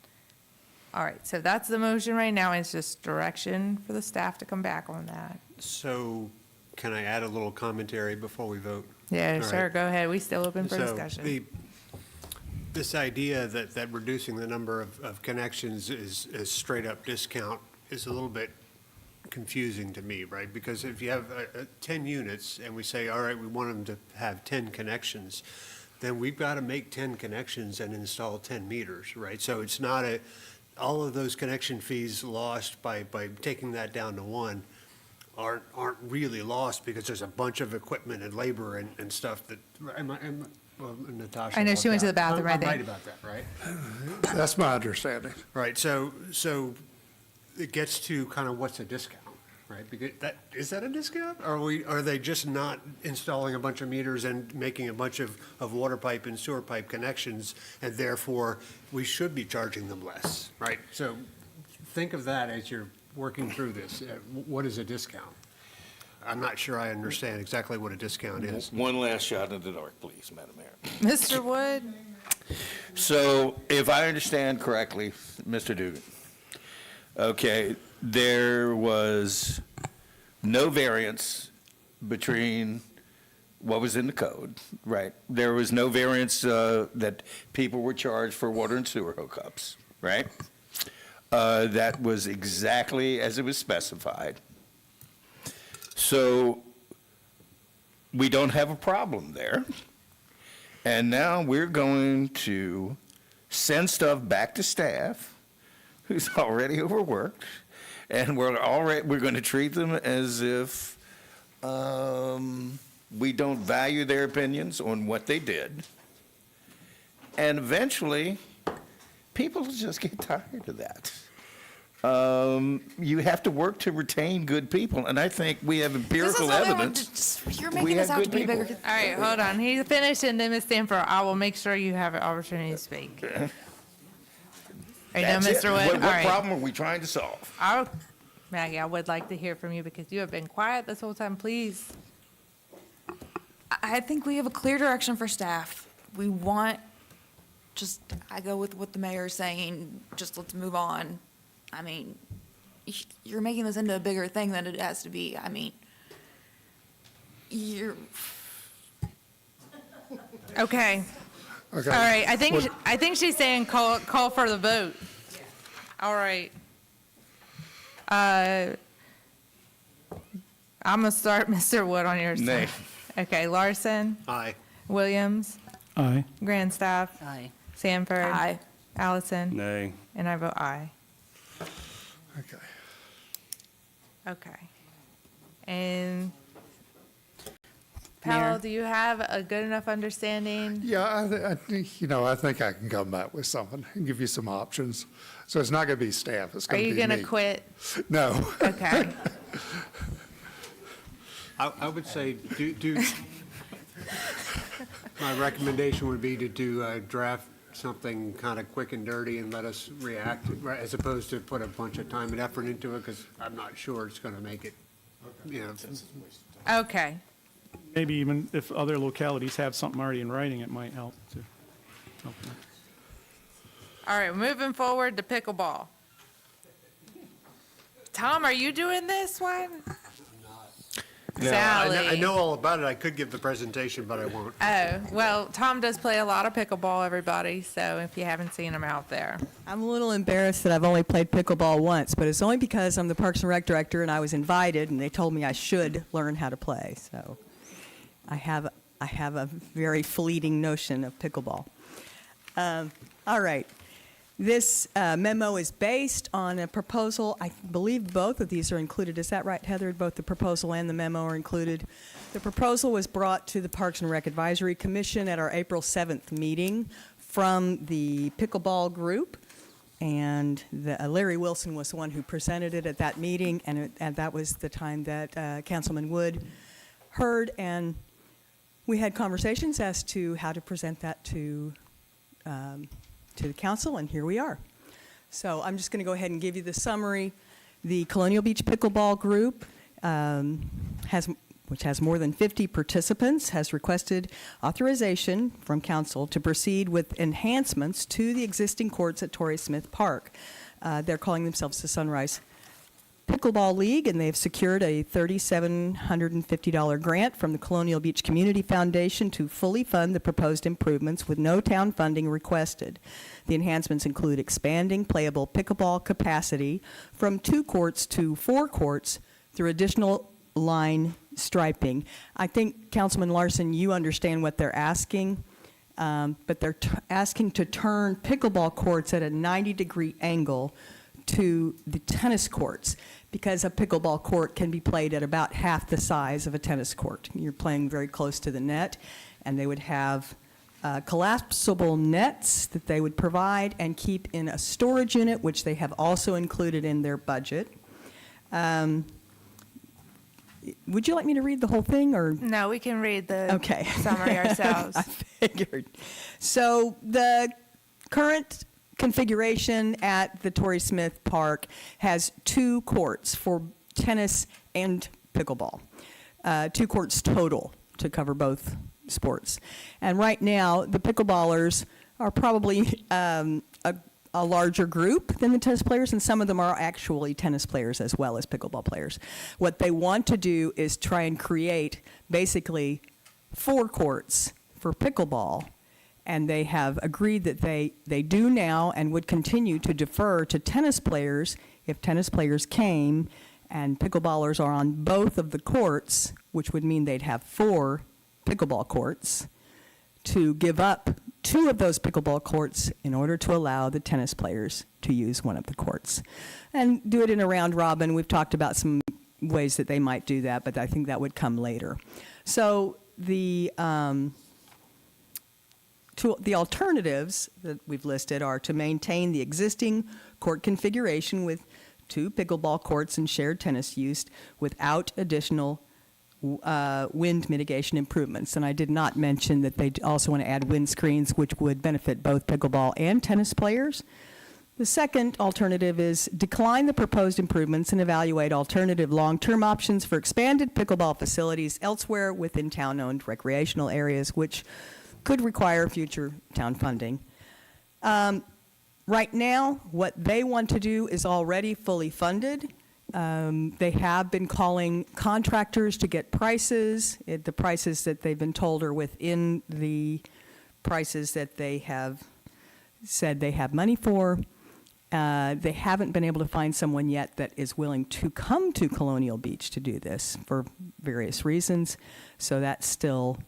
All right, so that's the motion right now, it's just direction for the staff to come back on that. so can I add a little commentary before we vote? Yeah, All sure, right. go ahead, we still open for So discussion. this idea that reducing the number of connections is straight up discount is a little bit confusing to me, right? Because if you have 10 units and we say, all right, we want them to have 10 connections, then we've got to make 10 connections and install 10 meters, right? So it's not all of those connection fees lost by taking that down to one aren't really lost because there's a bunch of equipment and labor and stuff that, well, Natasha. I know, she went to the bathroom, I I'm think. right about that, right? That's my understanding. Right, so it gets to kind of what's a discount, Right, because is that a discount? Are they just not installing a bunch of meters and making a bunch of water pipe and sewer pipe connections, and therefore we should be charging them less, right? So think of that as you're working through this. What is a discount? I'm not sure I understand exactly what a discount is. One last shot in the dark, please, Madam Mayor. Mr. Wood? So if I understand correctly, Mr. Dugan, okay, there was no variance between what was in the code, right? There was no variance that people were charged for water and sewer hookups, right? That was exactly as it was specified. So we don't have a problem there. And now we're going to send stuff back to staff who's already overworked, and we're going to treat them as if we don't value their opinions on what they did. And eventually, people will just get tired of that. You have to work to retain good people, and I think we have empirical evidence. You're We making this have out to good be bigger. people. All right, hold on. He's finished, and then Ms. Stanford, I will make sure you have an opportunity to speak. Are you done, That's it. Mr. Wood? What All right. problem are we trying to solve? Maggie, I would like to hear from you because you have been quiet this whole time. Please. I think we have a clear direction for staff. We want, I go with what the mayor's saying, just let's move on. I mean, you're making this into a bigger thing than it has to be. I mean, Okay. Okay. All right. I think she's saying call for the vote. All right. I'm gonna start, Mr. Wood, on your Nay. side. Okay. Larson, Aye. Williams, Aye. Grandstaff, Aye. Sanford, Aye. Allison, Nay. and I vote aye. Okay. Okay. And Powell, Mayor? do you have a good enough understanding? Yeah, I think I can come back with something and give you some options. So it's not going to be staff, it's Are going to you be me. gonna quit? No. Okay. I would say my recommendation would be to do draft something kind of quick and dirty and let us react, right, as opposed to put a bunch of time and effort into it, because I'm not sure it's going to make it, Okay. Maybe even if other localities have something already in writing, it might help to. All right, moving forward to pickleball. Tom, are you doing this one? No, Sally. I know all about it. I could give the presentation, but I won't. Oh, well, Tom does play a lot of pickleball, everybody, so if you haven't seen him out there. I'm a little embarrassed that I've only played pickleball once, but it's only because I'm the Parks and Rec director and I was invited and they told me I should learn how to play. So I have a very fleeting notion of pickleball. All right. This memo is based on a proposal. I believe both of these are included. Is that right, Heather? Both the proposal and the memo are included. The proposal was brought to the Parks and Rec Advisory Commission at our April 7th meeting from the pickleball group. And Larry Wilson was the one who presented it at that meeting, and that was the time that Councilman Wood heard. And we had conversations as to how to present that to the council, and here we are. So I'm just going to go ahead and give you the summary. The Colonial Beach Pickleball Group, which has more than 50 participants, has requested authorization from council to proceed with enhancements to the existing courts at Torrey Smith Park. They're calling themselves the Sunrise Pickleball League, and they've secured a $3,750 grant from the Colonial Beach Community Foundation to fully fund the proposed improvements with no town funding requested. The enhancements include expanding playable pickleball capacity from 2 courts to 4 courts through additional line striping. I think, Councilman Larson, you understand what they're asking, but they're asking to turn pickleball courts at a 90-degree angle to the tennis courts, because a pickleball court can be played at about half the size of a tennis court. You're playing very close to the net, and they would have collapsible nets that they would provide and keep in a storage unit, which they have also included in their budget. would you like me to read the whole thing, or? No, we can read the Okay. summary ourselves. I figured. So the current configuration at the Torrey Smith Park has 2 courts for tennis and pickleball. 2 courts total to cover both sports. And right now, the pickleballers are probably a larger group than the tennis players, and some of them are actually tennis players as well as pickleball players. What they want to do is try and create basically 4 courts for pickleball, and they have agreed that they do now and would continue to defer to tennis players if tennis players came and pickleballers are on both of the courts, which would mean they'd have 4 pickleball courts, to give up 2 of those pickleball courts in order to allow the tennis players to use one of the courts. And do it in a round robin. We've talked about some ways that they might do that, but I think that would come later. So the alternatives that we've listed are to maintain the existing court configuration with 2 pickleball courts and shared tennis use without additional wind mitigation improvements. And I did not mention that they also want to add wind screens, which would benefit both pickleball and tennis players. The second alternative is decline the proposed improvements and evaluate alternative long-term options for expanded pickleball facilities elsewhere within town-owned recreational areas, which could require future town funding. Right now, what they want to do is already fully funded. They have been calling contractors to get prices. The prices that they've been told are within the prices that they have said they have money for. They haven't been able to find someone yet that is willing to come to Colonial Beach to do this for various reasons. So they're still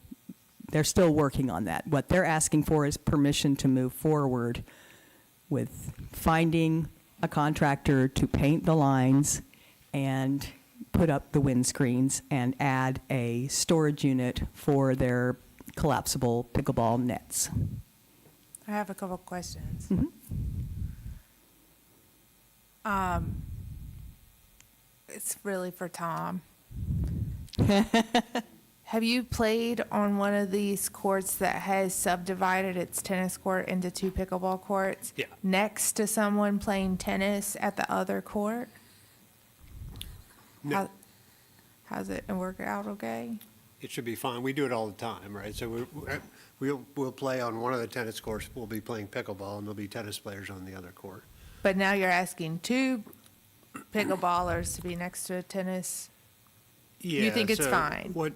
working on that. What they're asking for is permission to move forward with finding a contractor to paint the lines and put up the windscreens and add a storage unit for their collapsible pickleball nets. I have a couple questions. Mhm. It's really for Tom. Have you played on one of these courts that has subdivided its tennis court into 2 pickleball courts? Yeah. Next to someone playing tennis at the other court? No. How's it work out okay? It should be fine. We do it all the time, right? So we'll play on one of the tennis courts, we'll be playing pickleball, and there'll be tennis players on the other court. But now you're asking 2 pickleballers to be next to a tennis. You think it's so fine? What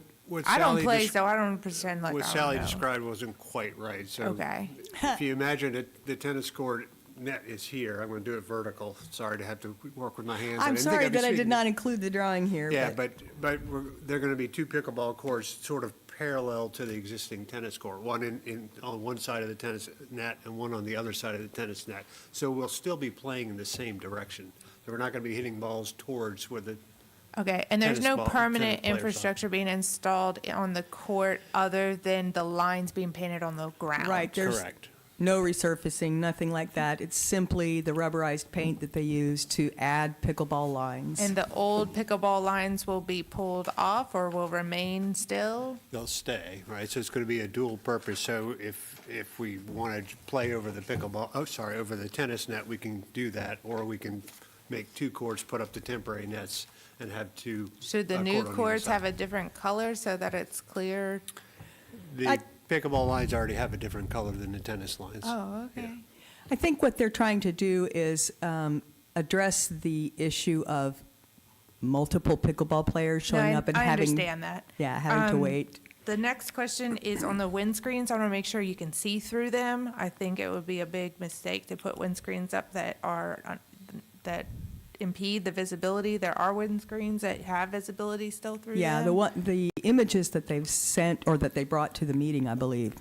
I don't Sally play, so I don't pretend like What I Sally don't know. described wasn't quite right. So Okay. if you imagine that the tennis court net is here, I'm going to do it vertical. Sorry to have to work with my hands. I I'm didn't think sorry I'd be that I did speaking- not include the drawing here. Yeah, but they're going to be 2 pickleball courts sort of parallel to the existing tennis court, one on one side of the tennis net and one on the other side of the tennis net. So we'll still be playing in the same direction. So we're not going to be hitting balls towards where the Okay, and there's no tennis permanent players are. infrastructure being installed on the court other than the lines being painted on the ground? Right, there's correct. no resurfacing, nothing like that. It's simply the rubberized paint that they use to add pickleball lines. And the old pickleball lines will be pulled off or will remain still? They'll stay, right? So it's going to be a dual purpose. So if we want to play over the over the tennis net, we can do that, or we can make 2 courts, put up the temporary nets, and have 2. Should the court new on either courts side. have a different color so that it's clear? The pickleball lines already have a different color than the tennis lines. Oh, okay. I think what they're trying to do is address the issue of multiple pickleball players No, showing up and I having. understand that. Yeah, having to wait. The next question is on the windscreens. I want to make sure you can see through them. I think it would be a big mistake to put windscreens up that impede the visibility. There are windscreens that have visibility still through Yeah, them. the images that they've sent, or that they brought to the meeting, I believe,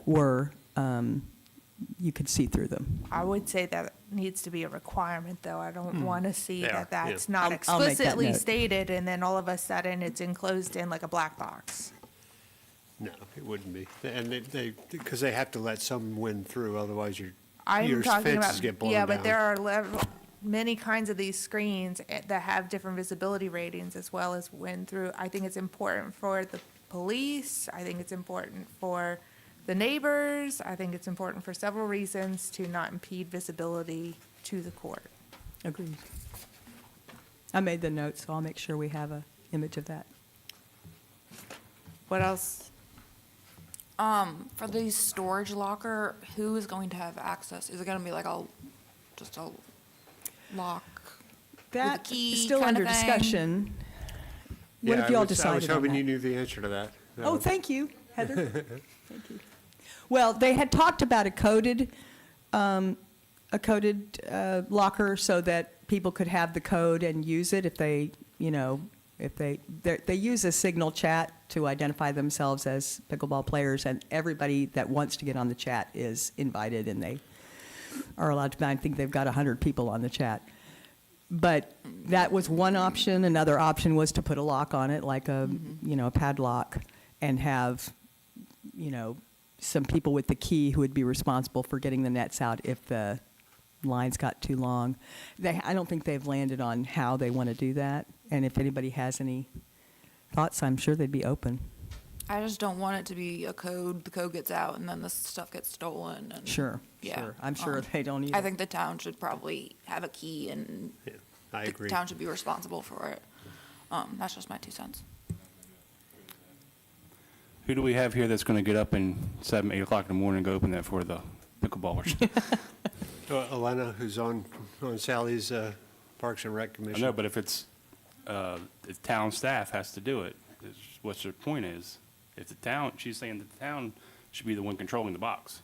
were, you could see through them. I would say that needs to be a requirement, though. I don't want to see They that are, that's yeah. not I'll make that explicitly note. stated, and then all of a sudden it's enclosed in like a black box. No, it wouldn't be. And because they have to let some wind through, otherwise your I'm talking fences about, get blown yeah, down. but there are many kinds of these screens that have different visibility ratings as well as went through. I think it's important for the police. I think it's important for the neighbors. I think it's important for several reasons to not impede visibility to the court. Agreed. I made the notes, so I'll make sure we have a image of that. What else? For the storage locker, who is going to have access? Is it gonna be like just a lock? That key is still kind of under thing? discussion. What Yeah, have you all I was decided on hoping you that? knew the answer to that. Oh, thank you, Heather. Thank you. Well, they had talked about a coded locker so that people could have the code and use it if they, if they use a signal chat to identify themselves as pickleball players, and everybody that wants to get on the chat is invited, and they are allowed to, I think they've got 100 people on the chat. But that was one option. Another option was to put a lock on it, like a padlock, and have, some people with the key who would be responsible for getting the nets out if the lines got too long. I don't think they've landed on how they want to do that. And if anybody has any thoughts, I'm sure they'd be open. I just don't want it to be a code, the code gets out, and then the stuff gets stolen. And Sure, Yeah. sure. I'm sure they don't either. I think the town should probably have a key, and Yeah, I the agree. town should be responsible for it. That's just my 2 cents. Who do we have here that's going to get up in 7, 8 o'clock in the morning and go open that for the pickleballers? Elena, who's on Sally's Parks and Rec I Commission. know, but if it's, the town staff has to do it, is what your point is. If the town, she's saying that the town should be the one controlling the box.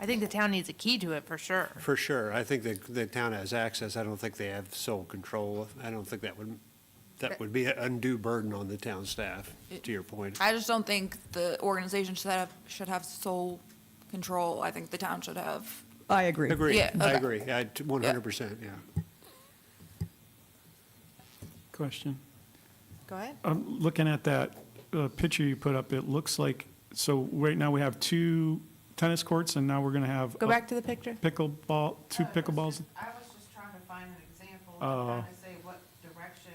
I think the town needs a key to it for sure. For sure. I think the town has access. I don't think they have sole control. I don't think that would be an undue burden on the town staff, to your point. I just don't think the organization should have sole control. I think the town should have. I agree. Agree. Yeah, I okay. agree. 100%, yeah. Question. Go ahead. I'm looking at that picture you put up. It looks like, so right now we have 2 tennis courts, and now we're going to have Go back to the picture. pickleball, 2 pickleballs. I was just trying to find an example, Oh. trying to say what direction,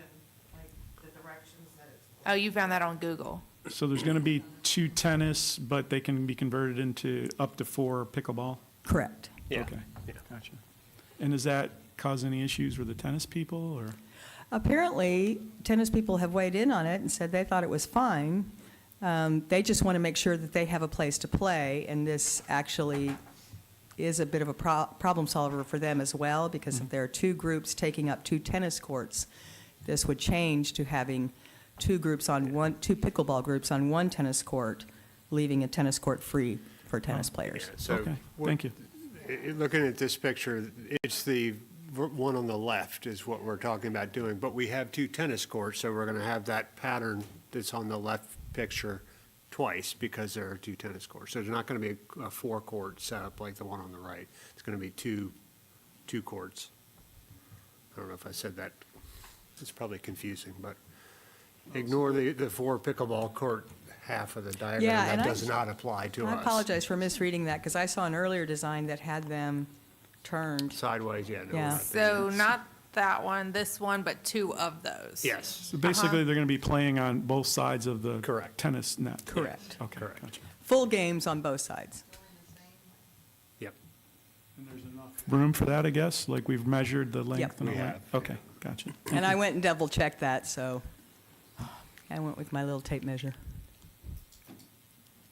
like the directions that it's. Oh, you found that on Google. So there's going to be 2 tennis, but they can be converted into up to 4 pickleball? Correct. Yeah. Okay, Yeah. gotcha. And does that cause any issues with the tennis people, or? Apparently, tennis people have weighed in on it and said they thought it was fine. They just want to make sure that they have a place to play, and this actually is a bit of a problem solver for them as well, because if there are 2 groups taking up 2 tennis courts, this would change to having 2 pickleball groups on 1 tennis court, leaving a tennis court free for tennis players. So Okay, thank you. Looking at this picture, it's the one on the left is what we're talking about doing, but we have 2 tennis courts, so we're going to have that pattern that's on the left picture twice because there are 2 tennis courts. So there's not going to be a 4-court setup like the one on the right. It's going to be two courts. I don't know if I said that. It's probably confusing, but ignore the 4 pickleball court half of the diagram. Yeah, and That I- does not apply to us. I apologize for misreading that, because I saw an earlier design that had them turned. Sideways, yeah. no, Yeah. not So there. not that one, this one, but 2 of those. Yes. So basically, they're going to be playing on both sides of the Correct. tennis net? Correct. Okay, Correct. gotcha. Full games on both sides. Yep. Room for that, I guess? Like, we've measured the length Yep. and all We that? have. Okay, gotcha. And I went and double-checked that, so I went with my little tape measure.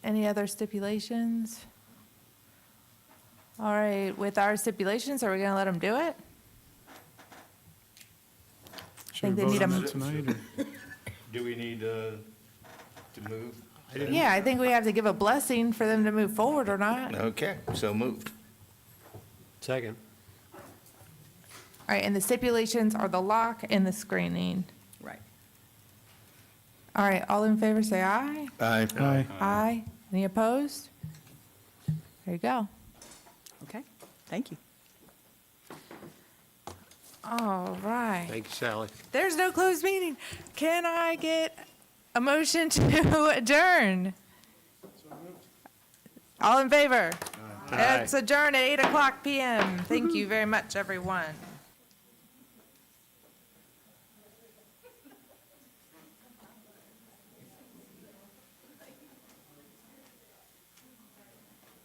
Any other stipulations? All right, with our stipulations, are we going to let them do it? Should they we need vote on a that tonight, or? Do we need to move? Yeah, I think we have to give a blessing for them to move forward or not. All Okay, so moved. Second. right, and the stipulations are the lock and the screening. Right. All right, all in favor, say aye. Aye. Aye. Aye. Any opposed? There you go. Okay, thank you. All right. Thank you, Sally. There's no closed meeting. Can I get a motion to adjourn? All in favor? It's adjourned at 8:00 p.m. Thank you very much, everyone.